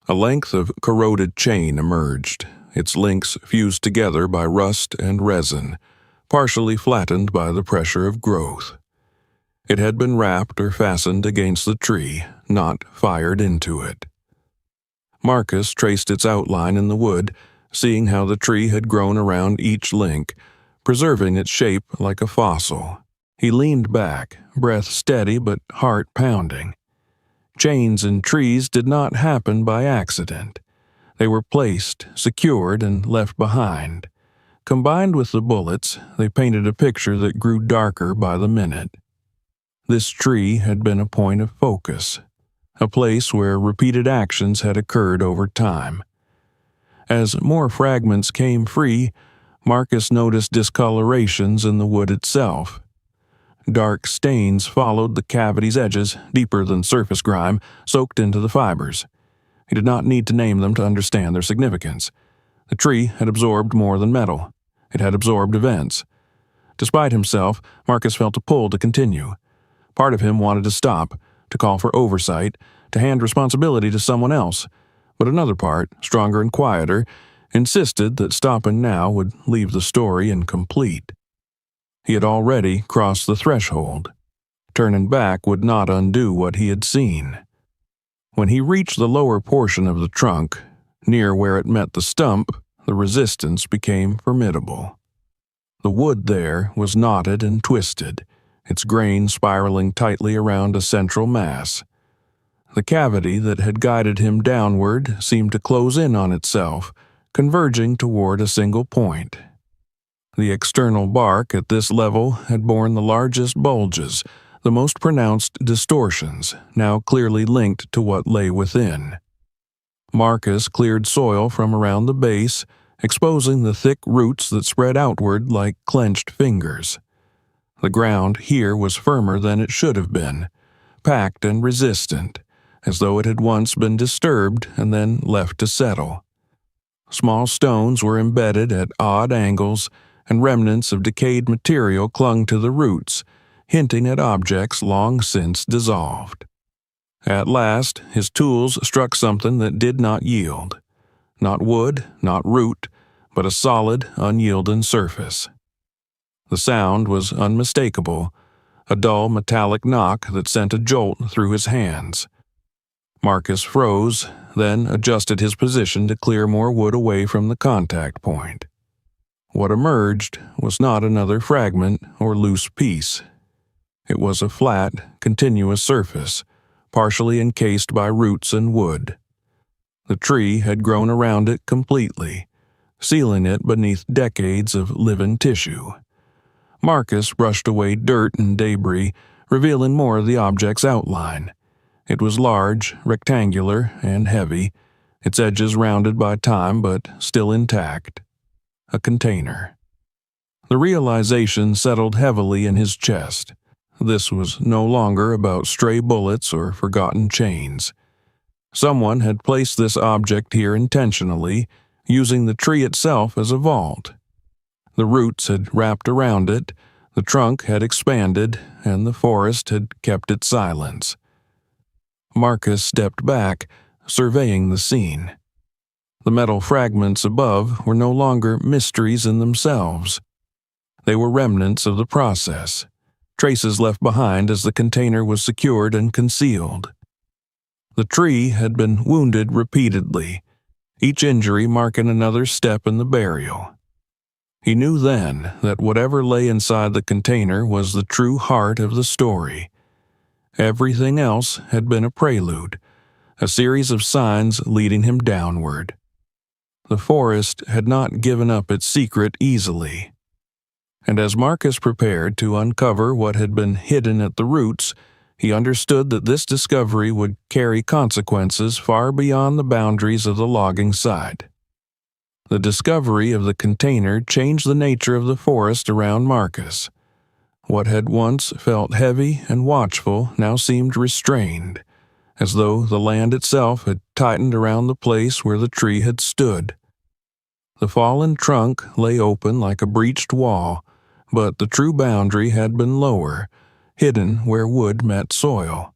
A length of corroded chain emerged, its links fused together by rust and resin, partially flattened by the pressure of growth. It had been wrapped or fastened against the tree, not fired into it. Marcus traced its outline in the wood, seeing how the tree had grown around each link, preserving its shape like a fossil. He leaned back, breath steady but heart pounding. Chains in trees did not happen by accident. They were placed, secured, and left behind. Combined with the bullets, they painted a picture that grew darker by the minute. This tree had been a point of focus, a place where repeated actions had occurred over time. As more fragments came free, Marcus noticed discolorations in the wood itself. Dark stains followed the cavity's edges, deeper than surface grime, soaked into the fibers. He did not need to name them to understand their significance. The tree had absorbed more than metal. It had absorbed events. Despite himself, Marcus felt a pull to continue. Part of him wanted to stop, to call for oversight, to hand responsibility to someone else, but another part, stronger and quieter, insisted that stopping now would leave the story incomplete. He had already crossed the threshold. Turning back would not undo what he had seen. When he reached the lower portion of the trunk, near where it met the stump, the resistance became formidable. The wood there was knotted and twisted, its grain spiraling tightly around a central mass. The cavity that had guided him downward seemed to close in on itself, converging toward a single point. The external bark at this level had borne the largest bulges, the most pronounced distortions, now clearly linked to what lay within. Marcus cleared soil from around the base, exposing the thick roots that spread outward like clenched fingers. The ground here was firmer than it should have been, packed and resistant, as though it had once been disturbed and then left to settle. Small stones were embedded at odd angles, and remnants of decayed material clung to the roots, hinting at objects long since dissolved. At last, his tools struck something that did not yield. Not wood, not root, but a solid, unyielding surface. The sound was unmistakable, a dull metallic knock that sent a jolt through his hands. Marcus froze, then adjusted his position to clear more wood away from the contact point. What emerged was not another fragment or loose piece. It was a flat, continuous surface, partially encased by roots and wood. The tree had grown around it completely, sealing it beneath decades of living tissue. Marcus brushed away dirt and debris, revealing more of the object's outline. It was large, rectangular, and heavy, its edges rounded by time but still intact. A container. The realization settled heavily in his chest. This was no longer about stray bullets or forgotten chains. Someone had placed this object here intentionally, using the tree itself as a vault. The roots had wrapped around it, the trunk had expanded, and the forest had kept its silence. Marcus stepped back, surveying the scene. The metal fragments above were no longer mysteries in themselves. They were remnants of the process, traces left behind as the container was secured and concealed. The tree had been wounded repeatedly, each injury marking another step in the burial. He knew then that whatever lay inside the container was the true heart of the story. Everything else had been a prelude, a series of signs leading him downward. The forest had not given up its secret easily. And as Marcus prepared to uncover what had been hidden at the roots, he understood that this discovery would carry consequences far beyond the boundaries of the logging site. The discovery of the container changed the nature of the forest around Marcus. What had once felt heavy and watchful now seemed restrained, as though the land itself had tightened around the place where the tree had stood. The fallen trunk lay open like a breached wall, but the true boundary had been lower, hidden where wood met soil.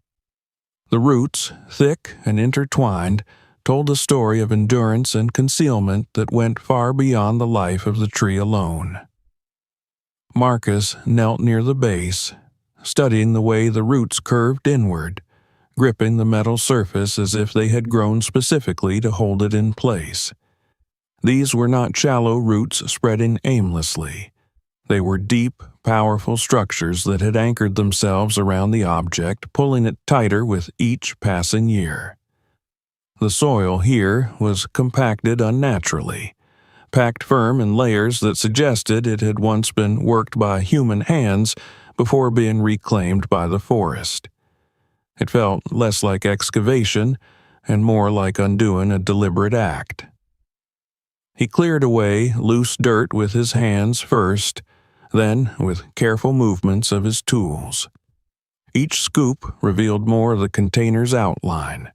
The roots, thick and intertwined, told a story of endurance and concealment that went far beyond the life of the tree alone. Marcus knelt near the base, studying the way the roots curved inward, gripping the metal surface as if they had grown specifically to hold it in place. These were not shallow roots spreading aimlessly. They were deep, powerful structures that had anchored themselves around the object, pulling it tighter with each passing year. The soil here was compacted unnaturally, packed firm in layers that suggested it had once been worked by human hands before being reclaimed by the forest. It felt less like excavation and more like undoing a deliberate act. He cleared away loose dirt with his hands first, then with careful movements of his tools. Each scoop revealed more of the container's outline.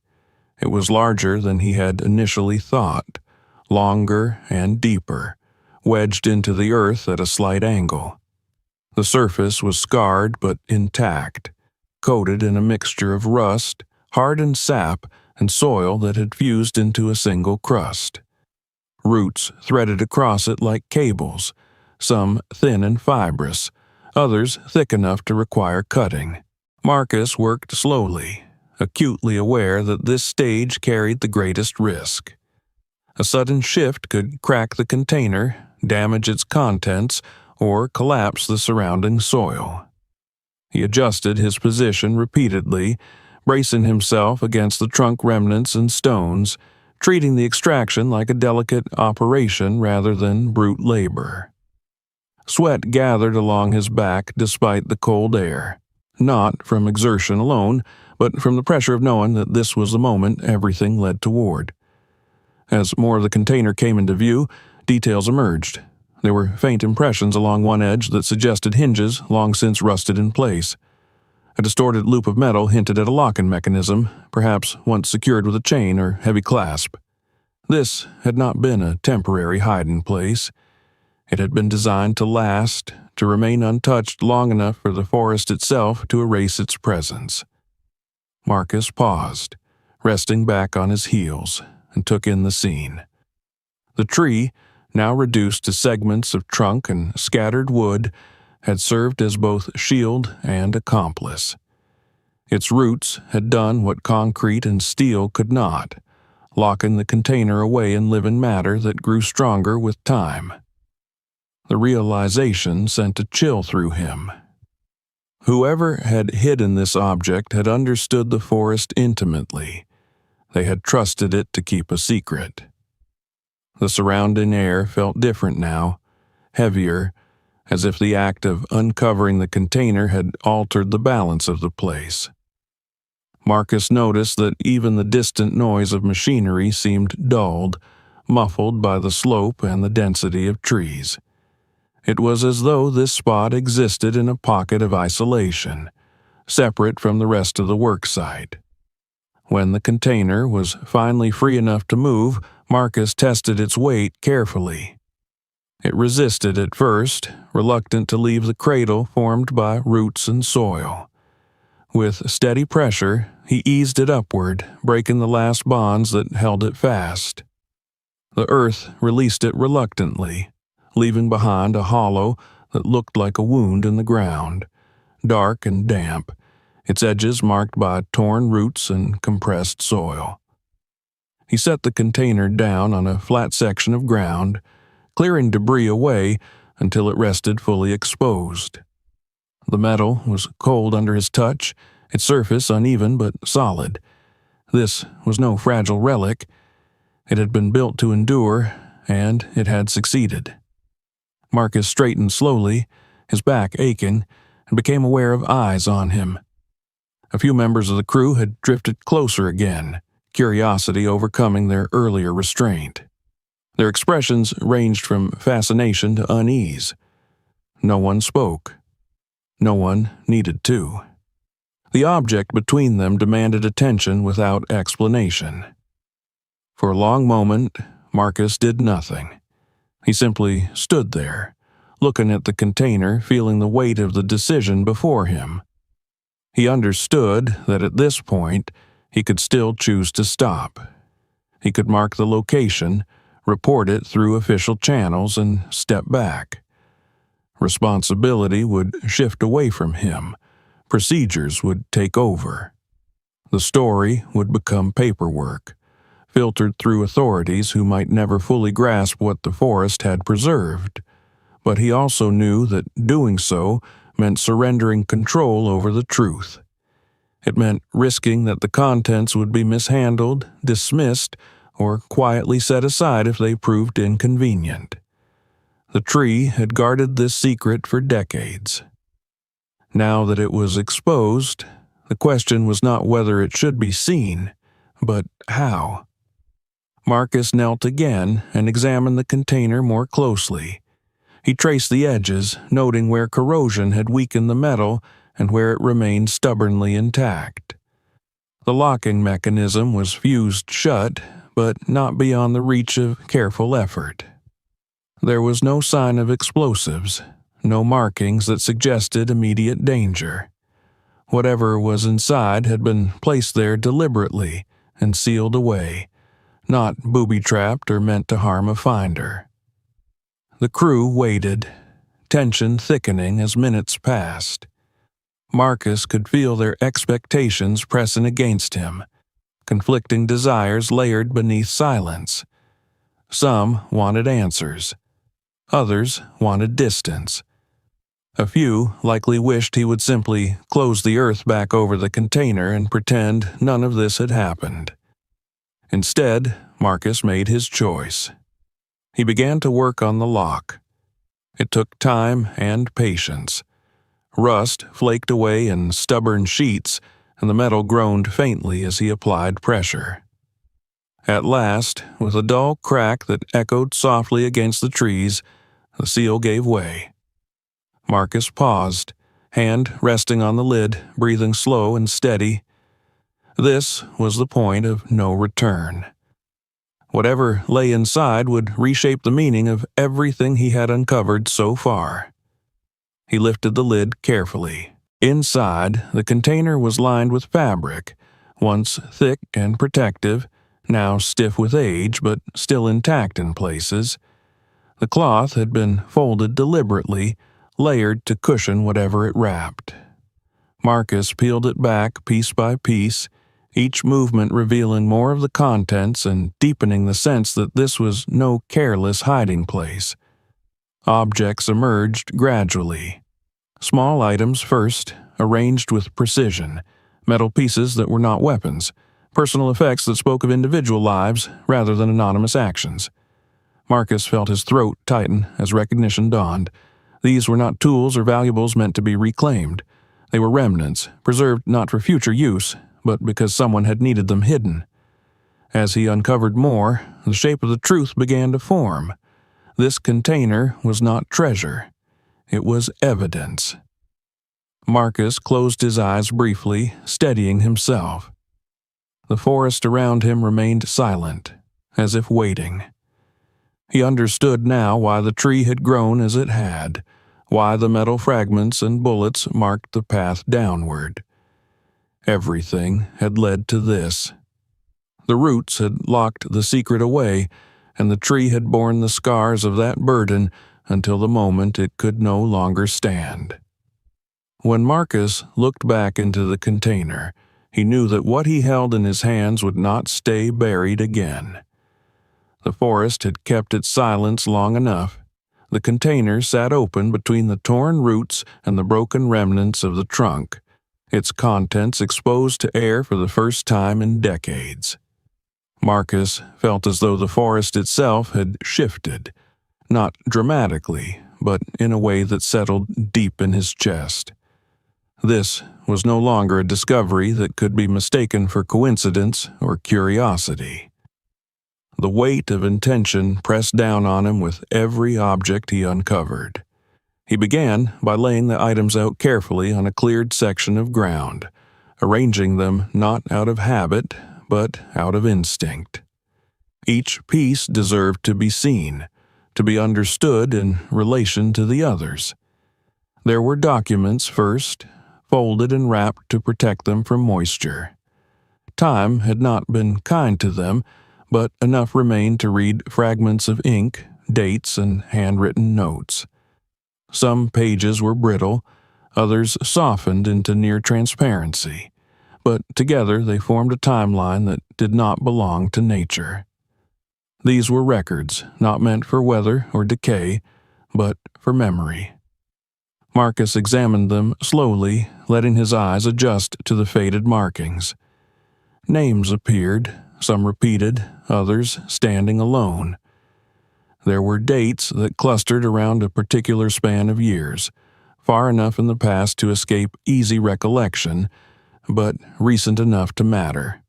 It was larger than he had initially thought, longer and deeper, wedged into the earth at a slight angle. The surface was scarred but intact, coated in a mixture of rust, hardened sap, and soil that had fused into a single crust. Roots threaded across it like cables, some thin and fibrous, others thick enough to require cutting. Marcus worked slowly, acutely aware that this stage carried the greatest risk. A sudden shift could crack the container, damage its contents, or collapse the surrounding soil. He adjusted his position repeatedly, bracing himself against the trunk remnants and stones, treating the extraction like a delicate operation rather than brute labor. Sweat gathered along his back despite the cold air, not from exertion alone, but from the pressure of knowing that this was the moment everything led toward. As more of the container came into view, details emerged. There were faint impressions along one edge that suggested hinges long since rusted in place. A distorted loop of metal hinted at a locking mechanism, perhaps once secured with a chain or heavy clasp. This had not been a temporary hiding place. It had been designed to last, to remain untouched long enough for the forest itself to erase its presence. Marcus paused, resting back on his heels, and took in the scene. The tree, now reduced to segments of trunk and scattered wood, had served as both shield and accomplice. Its roots had done what concrete and steel could not, locking the container away in living matter that grew stronger with time. The realization sent a chill through him. Whoever had hidden this object had understood the forest intimately. They had trusted it to keep a secret. The surrounding air felt different now, heavier, as if the act of uncovering the container had altered the balance of the place. Marcus noticed that even the distant noise of machinery seemed dulled, muffled by the slope and the density of trees. It was as though this spot existed in a pocket of isolation, separate from the rest of the worksite. When the container was finally free enough to move, Marcus tested its weight carefully. It resisted at first, reluctant to leave the cradle formed by roots and soil. With steady pressure, he eased it upward, breaking the last bonds that held it fast. The earth released it reluctantly, leaving behind a hollow that looked like a wound in the ground, dark and damp, its edges marked by torn roots and compressed soil. He set the container down on a flat section of ground, clearing debris away until it rested fully exposed. The metal was cold under his touch, its surface uneven but solid. This was no fragile relic. It had been built to endure, and it had succeeded. Marcus straightened slowly, his back aching, and became aware of eyes on him. A few members of the crew had drifted closer again, curiosity overcoming their earlier restraint. Their expressions ranged from fascination to unease. No one spoke. No one needed to. The object between them demanded attention without explanation. For a long moment, Marcus did nothing. He simply stood there, looking at the container, feeling the weight of the decision before him. He understood that at this point, he could still choose to stop. He could mark the location, report it through official channels, and step back. Responsibility would shift away from him. Procedures would take over. The story would become paperwork, filtered through authorities who might never fully grasp what the forest had preserved. But he also knew that doing so meant surrendering control over the truth. It meant risking that the contents would be mishandled, dismissed, or quietly set aside if they proved inconvenient. The tree had guarded this secret for decades. Now that it was exposed, the question was not whether it should be seen, but how. Marcus knelt again and examined the container more closely. He traced the edges, noting where corrosion had weakened the metal and where it remained stubbornly intact. The locking mechanism was fused shut, but not beyond the reach of careful effort. There was no sign of explosives, no markings that suggested immediate danger. Whatever was inside had been placed there deliberately and sealed away, not booby-trapped or meant to harm a finder. The crew waited, tension thickening as minutes passed. Marcus could feel their expectations pressing against him, conflicting desires layered beneath silence. Some wanted answers. Others wanted distance. A few likely wished he would simply close the earth back over the container and pretend none of this had happened. Instead, Marcus made his choice. He began to work on the lock. It took time and patience. Rust flaked away in stubborn sheets, and the metal groaned faintly as he applied pressure. At last, with a dull crack that echoed softly against the trees, the seal gave way. Marcus paused, hand resting on the lid, breathing slow and steady. This was the point of no return. Whatever lay inside would reshape the meaning of everything he had uncovered so far. He lifted the lid carefully. Inside, the container was lined with fabric, once thick and protective, now stiff with age but still intact in places. The cloth had been folded deliberately, layered to cushion whatever it wrapped. Marcus peeled it back piece by piece, each movement revealing more of the contents and deepening the sense that this was no careless hiding place. Objects emerged gradually. Small items first, arranged with precision, metal pieces that were not weapons, personal effects that spoke of individual lives rather than anonymous actions. Marcus felt his throat tighten as recognition dawned. These were not tools or valuables meant to be reclaimed. They were remnants, preserved not for future use, but because someone had needed them hidden. As he uncovered more, the shape of the truth began to form. This container was not treasure. It was evidence. Marcus closed his eyes briefly, steadying himself. The forest around him remained silent, as if waiting. He understood now why the tree had grown as it had, why the metal fragments and bullets marked the path downward. Everything had led to this. The roots had locked the secret away, and the tree had borne the scars of that burden until the moment it could no longer stand. When Marcus looked back into the container, he knew that what he held in his hands would not stay buried again. The forest had kept its silence long enough. The container sat open between the torn roots and the broken remnants of the trunk, its contents exposed to air for the first time in decades. Marcus felt as though the forest itself had shifted, not dramatically, but in a way that settled deep in his chest. This was no longer a discovery that could be mistaken for coincidence or curiosity. The weight of intention pressed down on him with every object he uncovered. He began by laying the items out carefully on a cleared section of ground, arranging them not out of habit, but out of instinct. Each piece deserved to be seen, to be understood in relation to the others. There were documents first, folded and wrapped to protect them from moisture. Time had not been kind to them, but enough remained to read fragments of ink, dates, and handwritten notes. Some pages were brittle, others softened into near transparency, but together they formed a timeline that did not belong to nature. These were records, not meant for weather or decay, but for memory. Marcus examined them slowly, letting his eyes adjust to the faded markings. Names appeared, some repeated, others standing alone. There were dates that clustered around a particular span of years, far enough in the past to escape easy recollection, but recent enough to matter.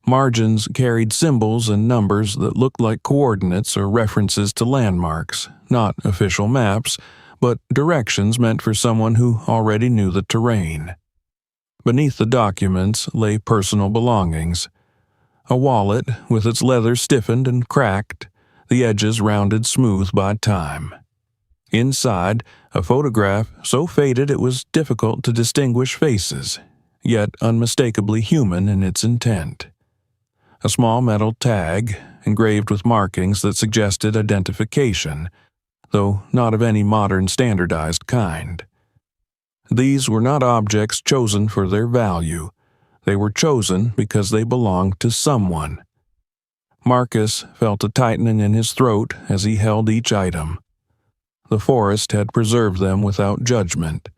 Margins carried symbols and numbers that looked like coordinates or references to landmarks, not official maps, but directions meant for someone who already knew the terrain. Beneath the documents lay personal belongings. A wallet with its leather stiffened and cracked, the edges rounded smooth by time. Inside, a photograph so faded it was difficult to distinguish faces, yet unmistakably human in its intent. A small metal tag, engraved with markings that suggested identification, though not of any modern standardized kind. These were not objects chosen for their value. They were chosen because they belonged to someone. Marcus felt a tightening in his throat as he held each item. The forest had preserved them without judgment,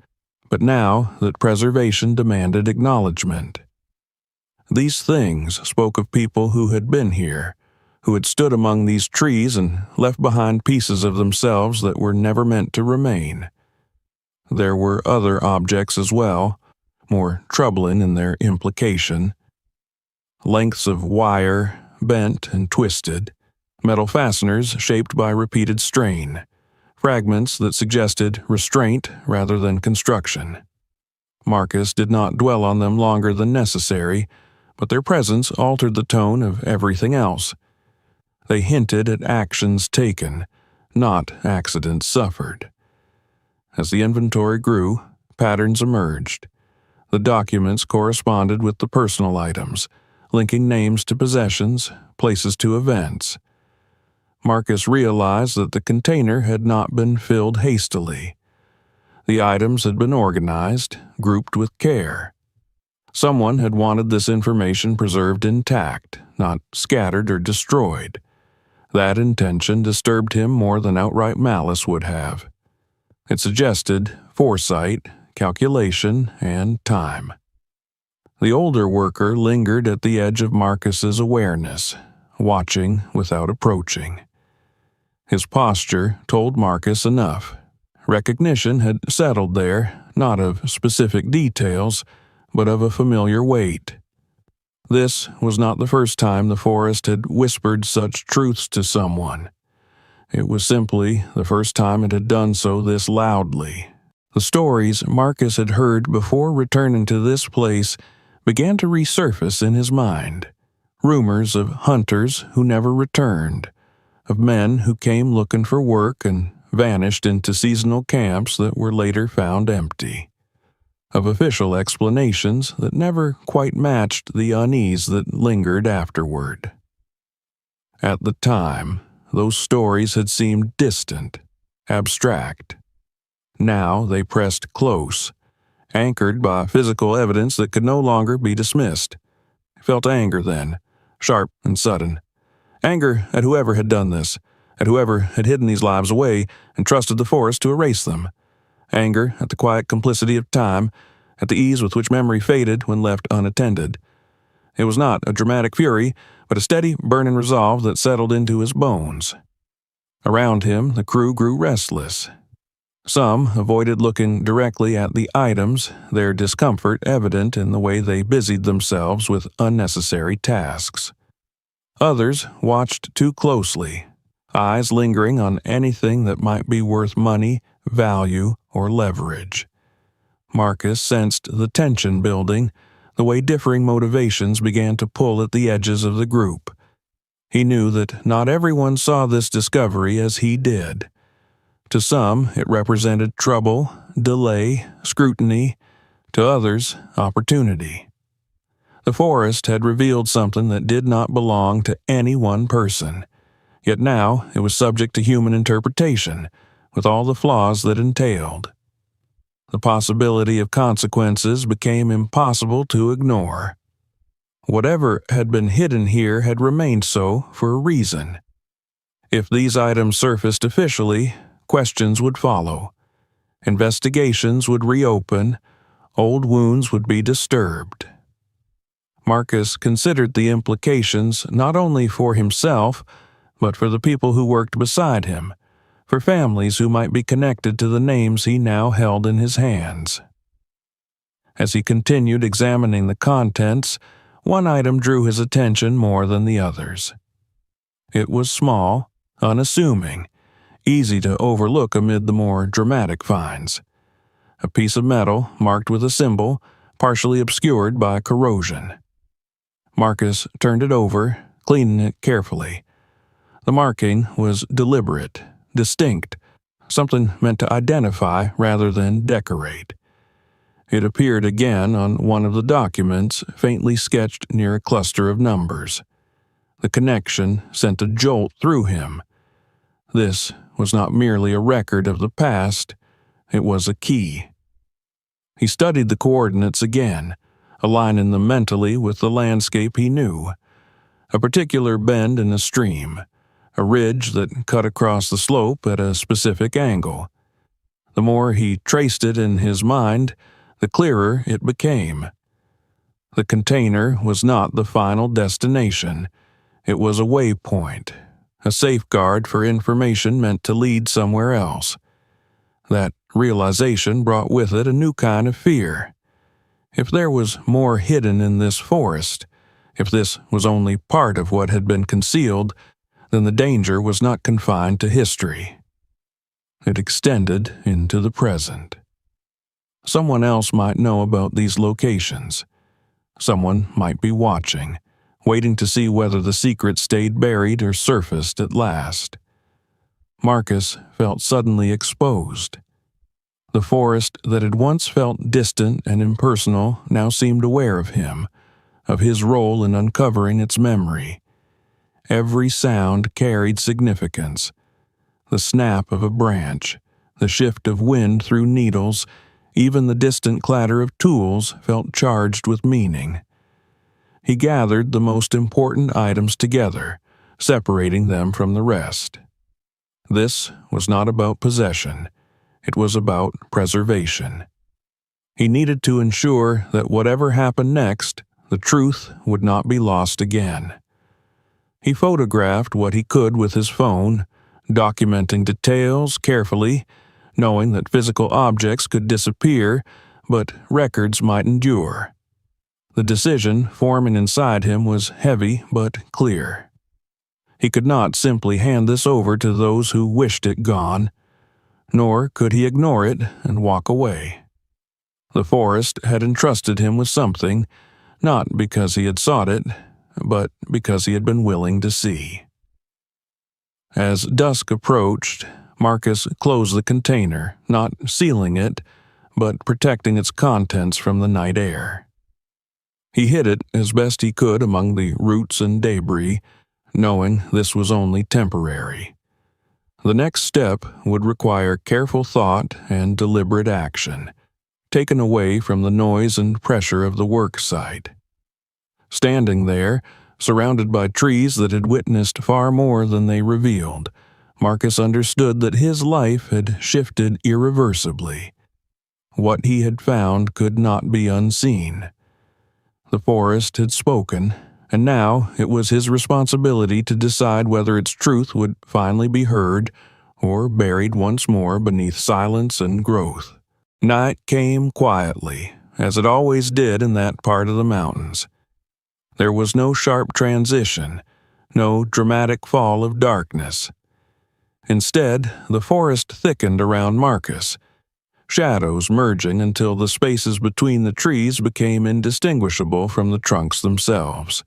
but now that preservation demanded acknowledgement. These things spoke of people who had been here, who had stood among these trees and left behind pieces of themselves that were never meant to remain. There were other objects as well, more troubling in their implication. Lengths of wire, bent and twisted, metal fasteners shaped by repeated strain, fragments that suggested restraint rather than construction. Marcus did not dwell on them longer than necessary, but their presence altered the tone of everything else. They hinted at actions taken, not accidents suffered. As the inventory grew, patterns emerged. The documents corresponded with the personal items, linking names to possessions, places to events. Marcus realized that the container had not been filled hastily. The items had been organized, grouped with care. Someone had wanted this information preserved intact, not scattered or destroyed. That intention disturbed him more than outright malice would have. It suggested foresight, calculation, and time. The older worker lingered at the edge of Marcus's awareness, watching without approaching. His posture told Marcus enough. Recognition had settled there, not of specific details, but of a familiar weight. This was not the first time the forest had whispered such truths to someone. It was simply the first time it had done so this loudly. The stories Marcus had heard before returning to this place began to resurface in his mind. Rumors of hunters who never returned, of men who came looking for work and vanished into seasonal camps that were later found empty. of official explanations that never quite matched the unease that lingered afterward. At the time, those stories had seemed distant, abstract. Now they pressed close, anchored by physical evidence that could no longer be dismissed. He felt anger then, sharp and sudden. Anger at whoever had done this, at whoever had hidden these lives away and trusted the forest to erase them. Anger at the quiet complicity of time, at the ease with which memory faded when left unattended. It was not a dramatic fury, but a steady, burning resolve that settled into his bones. Around him, the crew grew restless. Some avoided looking directly at the items, their discomfort evident in the way they busied themselves with unnecessary tasks. Others watched too closely, eyes lingering on anything that might be worth money, value, or leverage. Marcus sensed the tension building, the way differing motivations began to pull at the edges of the group. He knew that not everyone saw this discovery as he did. To some, it represented trouble, delay, scrutiny. To others, opportunity. The forest had revealed something that did not belong to any one person. Yet now it was subject to human interpretation, with all the flaws that entailed. The possibility of consequences became impossible to ignore. Whatever had been hidden here had remained so for a reason. If these items surfaced officially, questions would follow. Investigations would reopen. Old wounds would be disturbed. Marcus considered the implications not only for himself, but for the people who worked beside him, for families who might be connected to the names he now held in his hands. As he continued examining the contents, one item drew his attention more than the others. It was small, unassuming, easy to overlook amid the more dramatic finds. A piece of metal marked with a symbol, partially obscured by corrosion. Marcus turned it over, cleaning it carefully. The marking was deliberate, distinct, something meant to identify rather than decorate. It appeared again on one of the documents, faintly sketched near a cluster of numbers. The connection sent a jolt through him. This was not merely a record of the past, it was a key. He studied the coordinates again, aligning them mentally with the landscape he knew. A particular bend in a stream, a ridge that cut across the slope at a specific angle. The more he traced it in his mind, the clearer it became. The container was not the final destination. It was a waypoint, a safeguard for information meant to lead somewhere else. That realization brought with it a new kind of fear. If there was more hidden in this forest, if this was only part of what had been concealed, then the danger was not confined to history. It extended into the present. Someone else might know about these locations. Someone might be watching, waiting to see whether the secret stayed buried or surfaced at last. Marcus felt suddenly exposed. The forest that had once felt distant and impersonal now seemed aware of him, of his role in uncovering its memory. Every sound carried significance. The snap of a branch, the shift of wind through needles, even the distant clatter of tools felt charged with meaning. He gathered the most important items together, separating them from the rest. This was not about possession. It was about preservation. He needed to ensure that whatever happened next, the truth would not be lost again. He photographed what he could with his phone, documenting details carefully, knowing that physical objects could disappear, but records might endure. The decision forming inside him was heavy but clear. He could not simply hand this over to those who wished it gone, nor could he ignore it and walk away. The forest had entrusted him with something, not because he had sought it, but because he had been willing to see. As dusk approached, Marcus closed the container, not sealing it, but protecting its contents from the night air. He hid it as best he could among the roots and debris, knowing this was only temporary. The next step would require careful thought and deliberate action, taken away from the noise and pressure of the work site. Standing there, surrounded by trees that had witnessed far more than they revealed, Marcus understood that his life had shifted irreversibly. What he had found could not be unseen. The forest had spoken, and now it was his responsibility to decide whether its truth would finally be heard or buried once more beneath silence and growth. Night came quietly, as it always did in that part of the mountains. There was no sharp transition, no dramatic fall of darkness. Instead, the forest thickened around Marcus, shadows merging until the spaces between the trees became indistinguishable from the trunks themselves.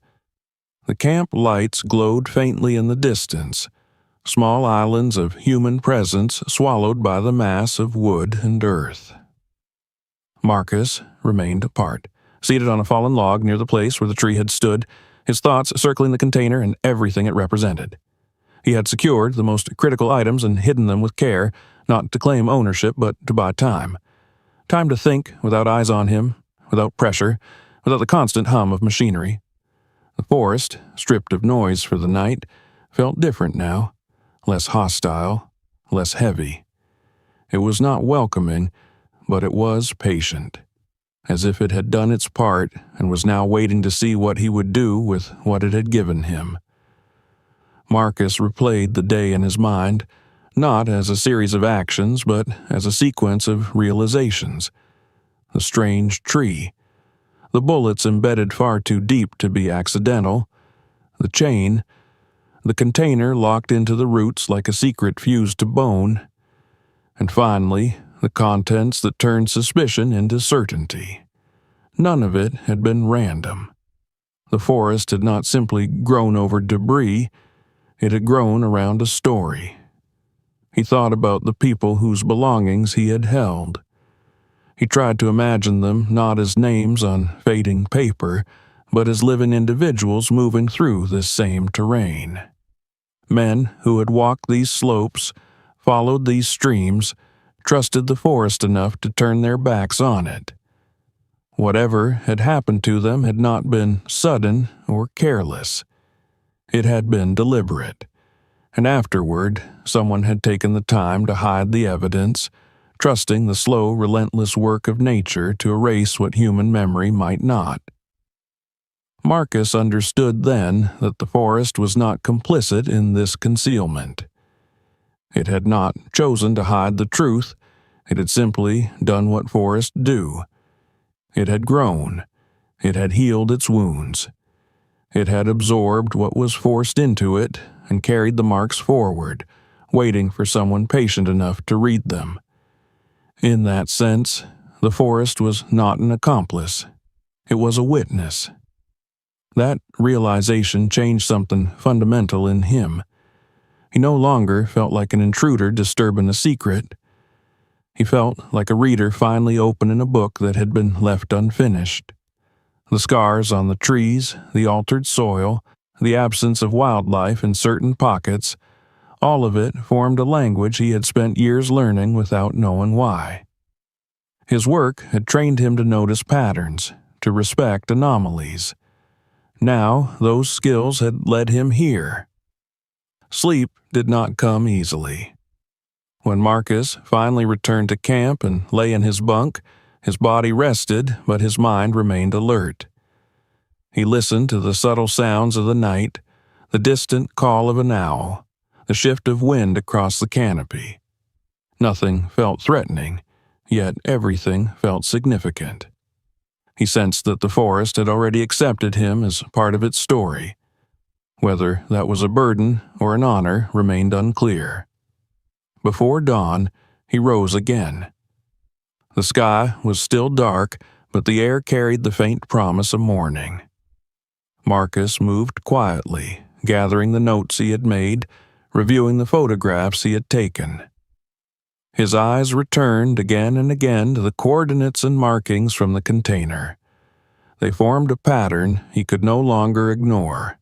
The camp lights glowed faintly in the distance, small islands of human presence swallowed by the mass of wood and earth. Marcus remained apart, seated on a fallen log near the place where the tree had stood, his thoughts circling the container and everything it represented. He had secured the most critical items and hidden them with care, not to claim ownership, but to buy time. Time to think without eyes on him, without pressure, without the constant hum of machinery. The forest, stripped of noise for the night, felt different now, less hostile, less heavy. It was not welcoming, but it was patient, as if it had done its part and was now waiting to see what he would do with what it had given him. Marcus replayed the day in his mind, not as a series of actions, but as a sequence of realizations. The strange tree, the bullets embedded far too deep to be accidental, the chain, the container locked into the roots like a secret fused to bone, and finally, the contents that turned suspicion into certainty. None of it had been random. The forest had not simply grown over debris, it had grown around a story. He thought about the people whose belongings he had held. He tried to imagine them not as names on fading paper, but as living individuals moving through this same terrain. Men who had walked these slopes, followed these streams, trusted the forest enough to turn their backs on it. Whatever had happened to them had not been sudden or careless. It had been deliberate, and afterward someone had taken the time to hide the evidence, trusting the slow, relentless work of nature to erase what human memory might not. Marcus understood then that the forest was not complicit in this concealment. It had not chosen to hide the truth, it had simply done what forests do. It had grown, it had healed its wounds. It had absorbed what was forced into it and carried the marks forward, waiting for someone patient enough to read them. In that sense, the forest was not an accomplice. It was a witness. That realization changed something fundamental in him. He no longer felt like an intruder disturbing a secret. He felt like a reader finally opening a book that had been left unfinished. The scars on the trees, the altered soil, the absence of wildlife in certain pockets, all of it formed a language he had spent years learning without knowing why. His work had trained him to notice patterns, to respect anomalies. Now those skills had led him here. Sleep did not come easily. When Marcus finally returned to camp and lay in his bunk, his body rested, but his mind remained alert. He listened to the subtle sounds of the night, the distant call of an owl, the shift of wind across the canopy. Nothing felt threatening, yet everything felt significant. He sensed that the forest had already accepted him as part of its story. Whether that was a burden or an honor remained unclear. Before dawn, he rose again. The sky was still dark, but the air carried the faint promise of morning. Marcus moved quietly, gathering the notes he had made, reviewing the photographs he had taken. His eyes returned again and again to the coordinates and markings from the container. They formed a pattern he could no longer ignore.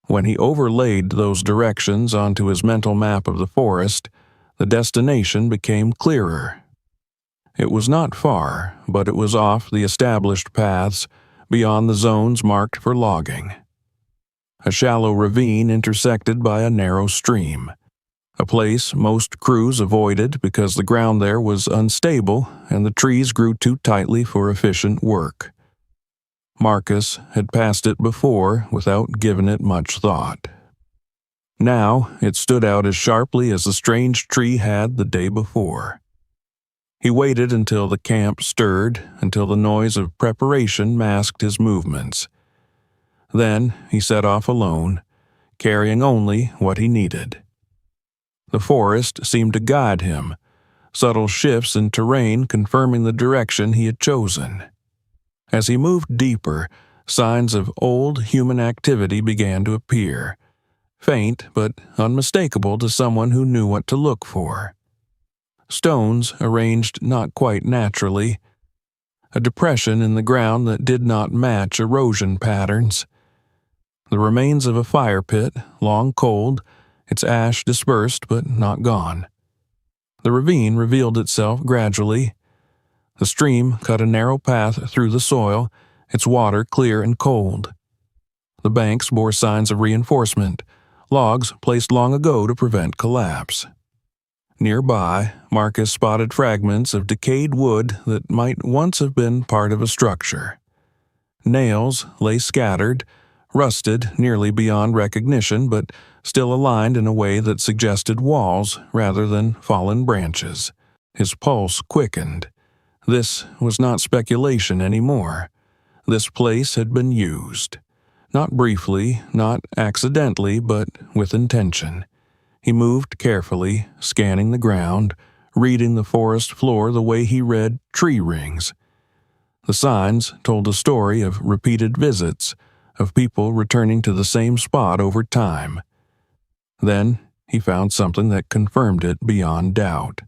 When he overlaid those directions onto his mental map of the forest, the destination became clearer. It was not far, but it was off the established paths, beyond the zones marked for logging. A shallow ravine intersected by a narrow stream, a place most crews avoided because the ground there was unstable and the trees grew too tightly for efficient work. Marcus had passed it before without giving it much thought. Now it stood out as sharply as the strange tree had the day before. He waited until the camp stirred, until the noise of preparation masked his movements. Then he set off alone, carrying only what he needed. The forest seemed to guide him, subtle shifts in terrain confirming the direction he had chosen. As he moved deeper, signs of old human activity began to appear, faint but unmistakable to someone who knew what to look for. Stones arranged not quite naturally, a depression in the ground that did not match erosion patterns, the remains of a fire pit, long cold, its ash dispersed but not gone. The ravine revealed itself gradually. The stream cut a narrow path through the soil, its water clear and cold. The banks bore signs of reinforcement, logs placed long ago to prevent collapse. Nearby, Marcus spotted fragments of decayed wood that might once have been part of a structure. Nails lay scattered, rusted nearly beyond recognition, but still aligned in a way that suggested walls rather than fallen branches. His pulse quickened. This was not speculation anymore. This place had been used. Not briefly, not accidentally, but with intention. He moved carefully, scanning the ground, reading the forest floor the way he read tree rings. The signs told a story of repeated visits, of people returning to the same spot over time. Then he found something that confirmed it beyond doubt.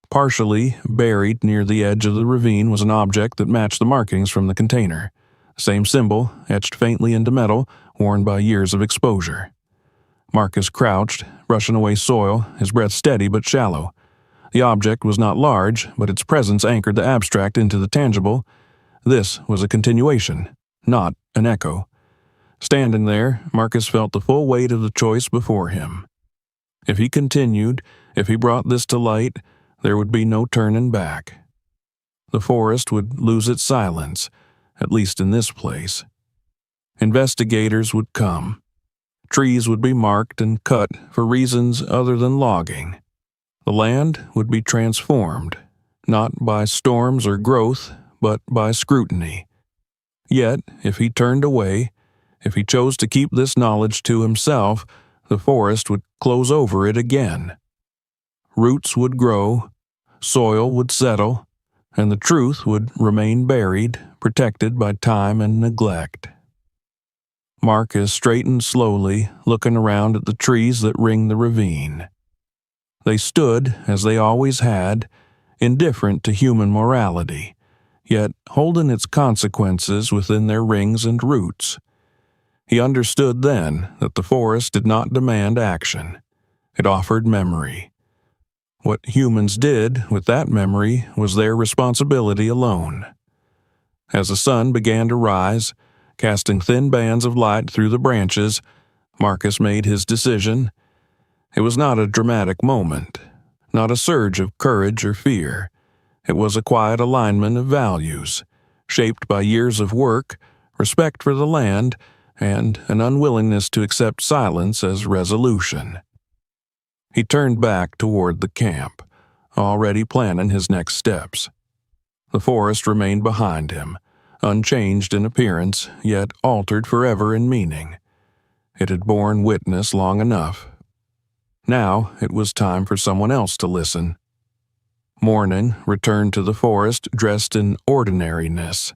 Partially buried near the edge of the ravine was an object that matched the markings from the container. The same symbol, etched faintly into metal, worn by years of exposure. Marcus crouched, brushing away soil, his breath steady but shallow. The object was not large, but its presence anchored the abstract into the tangible. This was a continuation, not an echo. Standing there, Marcus felt the full weight of the choice before him. If he continued, if he brought this to light, there would be no turning back. The forest would lose its silence, at least in this place. Investigators would come. Trees would be marked and cut for reasons other than logging. The land would be transformed, not by storms or growth, but by scrutiny. Yet, if he turned away, if he chose to keep this knowledge to himself, the forest would close over it again. Roots would grow, soil would settle, and the truth would remain buried, protected by time and neglect. Marcus straightened slowly, looking around at the trees that ringed the ravine. They stood, as they always had, indifferent to human morality, yet holding its consequences within their rings and roots. He understood then that the forest did not demand action. It offered memory. What humans did with that memory was their responsibility alone. As the sun began to rise, casting thin bands of light through the branches, Marcus made his decision. It was not a dramatic moment, not a surge of courage or fear. It was a quiet alignment of values, shaped by years of work, respect for the land, and an unwillingness to accept silence as resolution. He turned back toward the camp, already planning his next steps. The forest remained behind him, unchanged in appearance, yet altered forever in meaning. It had borne witness long enough. Now it was time for someone else to listen. Morning returned to the forest dressed in ordinariness.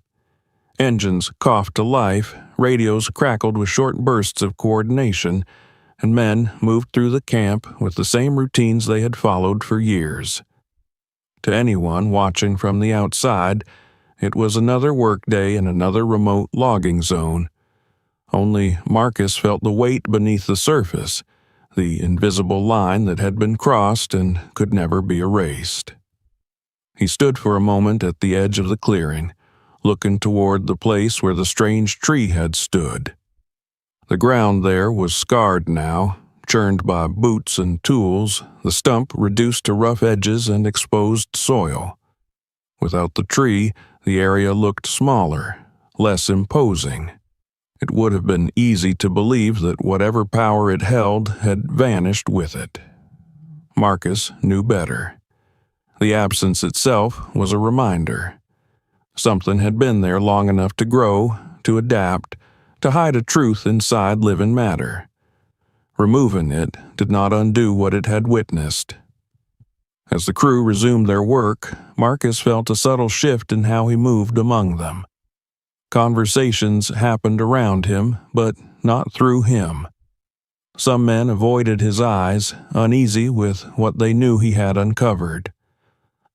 Engines coughed to life, radios crackled with short bursts of coordination, and men moved through the camp with the same routines they had followed for years. To anyone watching from the outside, it was another workday in another remote logging zone. Only Marcus felt the weight beneath the surface, the invisible line that had been crossed and could never be erased. He stood for a moment at the edge of the clearing, looking toward the place where the strange tree had stood. The ground there was scarred now, churned by boots and tools, the stump reduced to rough edges and exposed soil. Without the tree, the area looked smaller, less imposing. It would have been easy to believe that whatever power it held had vanished with it. Marcus knew better. The absence itself was a reminder. Something had been there long enough to grow, to adapt, to hide a truth inside living matter. Removing it did not undo what it had witnessed. As the crew resumed their work, Marcus felt a subtle shift in how he moved among them. Conversations happened around him, but not through him. Some men avoided his eyes, uneasy with what they knew he had uncovered.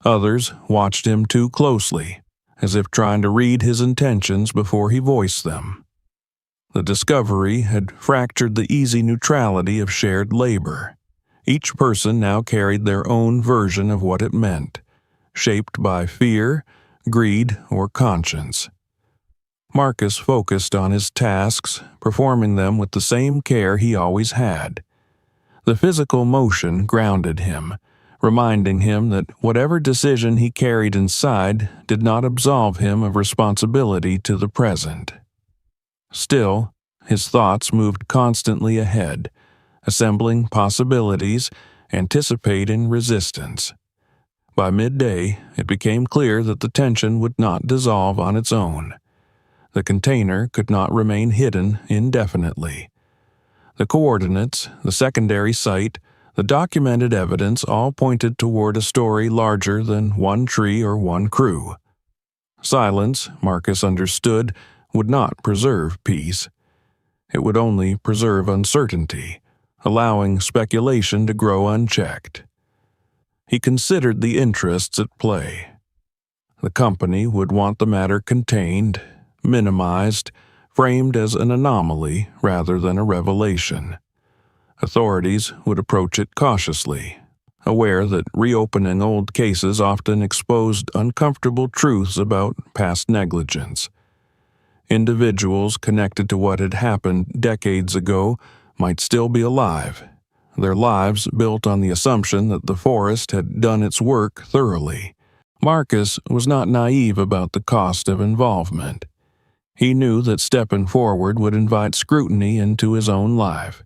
Others watched him too closely, as if trying to read his intentions before he voiced them. The discovery had fractured the easy neutrality of shared labor. Each person now carried their own version of what it meant, shaped by fear, greed, or conscience. Marcus focused on his tasks, performing them with the same care he always had. The physical motion grounded him, reminding him that whatever decision he carried inside did not absolve him of responsibility to the present. Still, his thoughts moved constantly ahead, assembling possibilities, anticipating resistance. By midday, it became clear that the tension would not dissolve on its own. The container could not remain hidden indefinitely. The coordinates, the secondary site, the documented evidence all pointed toward a story larger than one tree or one crew. Silence, Marcus understood, would not preserve peace. It would only preserve uncertainty, allowing speculation to grow unchecked. He considered the interests at play. The company would want the matter contained, minimized, framed as an anomaly rather than a revelation. Authorities would approach it cautiously, aware that reopening old cases often exposed uncomfortable truths about past negligence. Individuals connected to what had happened decades ago might still be alive, their lives built on the assumption that the forest had done its work thoroughly. Marcus was not naive about the cost of involvement. He knew that stepping forward would invite scrutiny into his own life.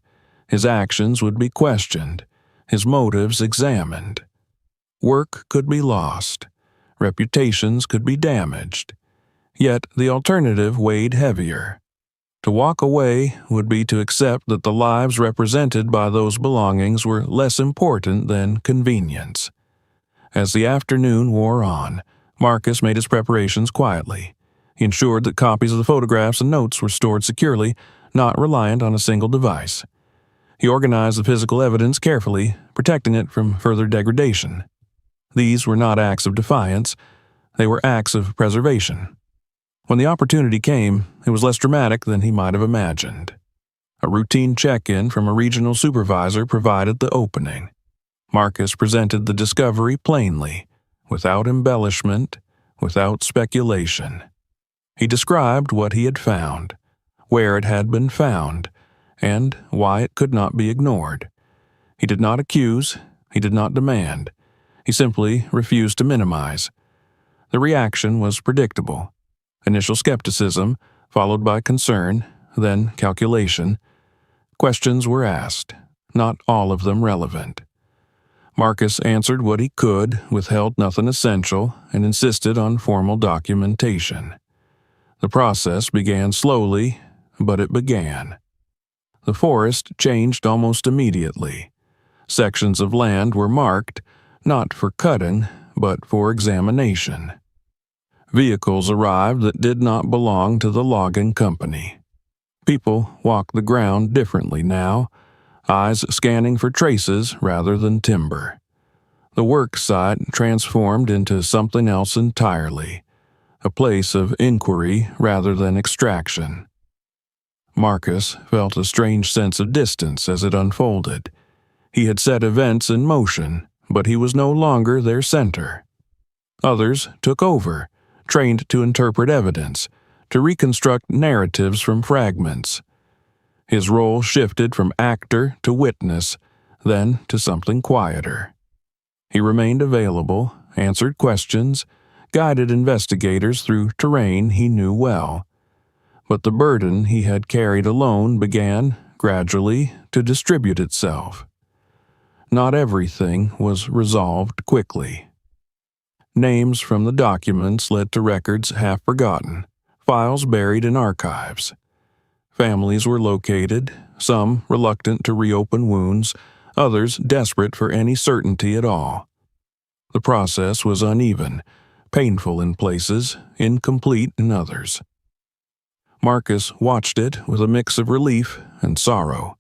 His actions would be questioned, his motives examined. Work could be lost, reputations could be damaged. Yet the alternative weighed heavier. To walk away would be to accept that the lives represented by those belongings were less important than convenience. As the afternoon wore on, Marcus made his preparations quietly. He ensured that copies of the photographs and notes were stored securely, not reliant on a single device. He organized the physical evidence carefully, protecting it from further degradation. These were not acts of defiance, they were acts of preservation. When the opportunity came, it was less dramatic than he might have imagined. A routine check-in from a regional supervisor provided the opening. Marcus presented the discovery plainly, without embellishment, without speculation. He described what he had found, where it had been found, and why it could not be ignored. He did not accuse, he did not demand. He simply refused to minimize. The reaction was predictable. Initial skepticism, followed by concern, then calculation. Questions were asked, not all of them relevant. Marcus answered what he could, withheld nothing essential, and insisted on formal documentation. The process began slowly, but it began. The forest changed almost immediately. Sections of land were marked, not for cutting, but for examination. Vehicles arrived that did not belong to the logging company. People walked the ground differently now, eyes scanning for traces rather than timber. The work site transformed into something else entirely, a place of inquiry rather than extraction. Marcus felt a strange sense of distance as it unfolded. He had set events in motion, but he was no longer their center. Others took over, trained to interpret evidence, to reconstruct narratives from fragments. His role shifted from actor to witness, then to something quieter. He remained available, answered questions, guided investigators through terrain he knew well. But the burden he had carried alone began, gradually, to distribute itself. Not everything was resolved quickly. Names from the documents led to records half forgotten, files buried in archives. Families were located, some reluctant to reopen wounds, others desperate for any certainty at all. The process was uneven, painful in places, incomplete in others. Marcus watched it with a mix of relief and sorrow.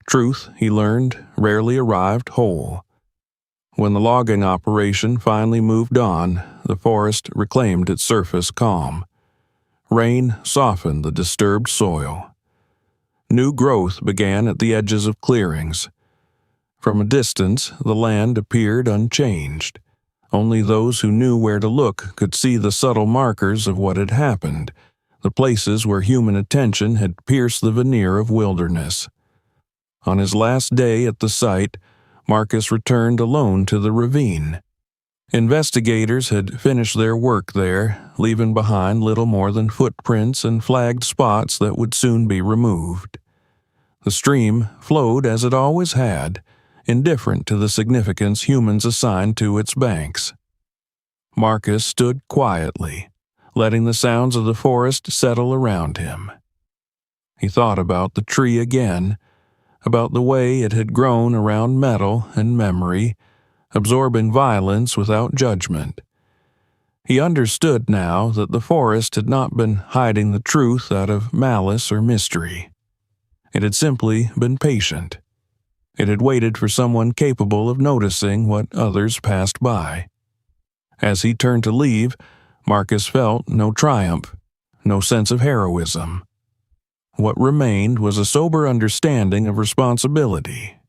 Truth, he learned, rarely arrived whole. When the logging operation finally moved on, the forest reclaimed its surface calm. Rain softened the disturbed soil. New growth began at the edges of clearings. From a distance, the land appeared unchanged. Only those who knew where to look could see the subtle markers of what had happened, the places where human attention had pierced the veneer of wilderness. On his last day at the site, Marcus returned alone to the ravine. Investigators had finished their work there, leaving behind little more than footprints and flagged spots that would soon be removed. The stream flowed as it always had, indifferent to the significance humans assigned to its banks. Marcus stood quietly, letting the sounds of the forest settle around him. He thought about the tree again, about the way it had grown around metal and memory, absorbing violence without judgment. He understood now that the forest had not been hiding the truth out of malice or mystery. It had simply been patient. It had waited for someone capable of noticing what others passed by. As he turned to leave, Marcus felt no triumph, no sense of heroism. What remained was a sober understanding of responsibility.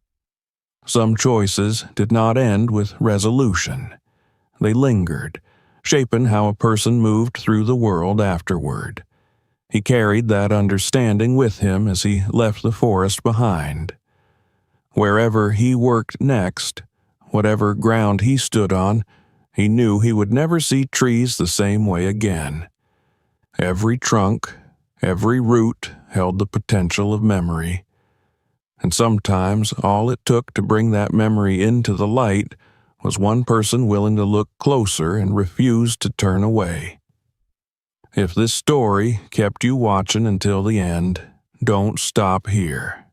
Some choices did not end with resolution. They lingered, shaping how a person moved through the world afterward. He carried that understanding with him as he left the forest behind. Wherever he worked next, whatever ground he stood on, he knew he would never see trees the same way again. Every trunk, every root held the potential of memory. And sometimes all it took to bring that memory into the light was one person willing to look closer and refuse to turn away. If this story kept you watching until the end, don't stop here.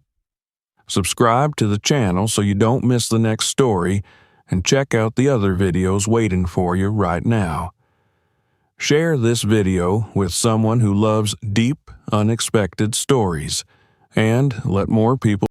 Subscribe to the channel so you don't miss the next story, and check out the other videos waiting for you right now. Share this video with someone who loves deep, unexpected stories, and let more people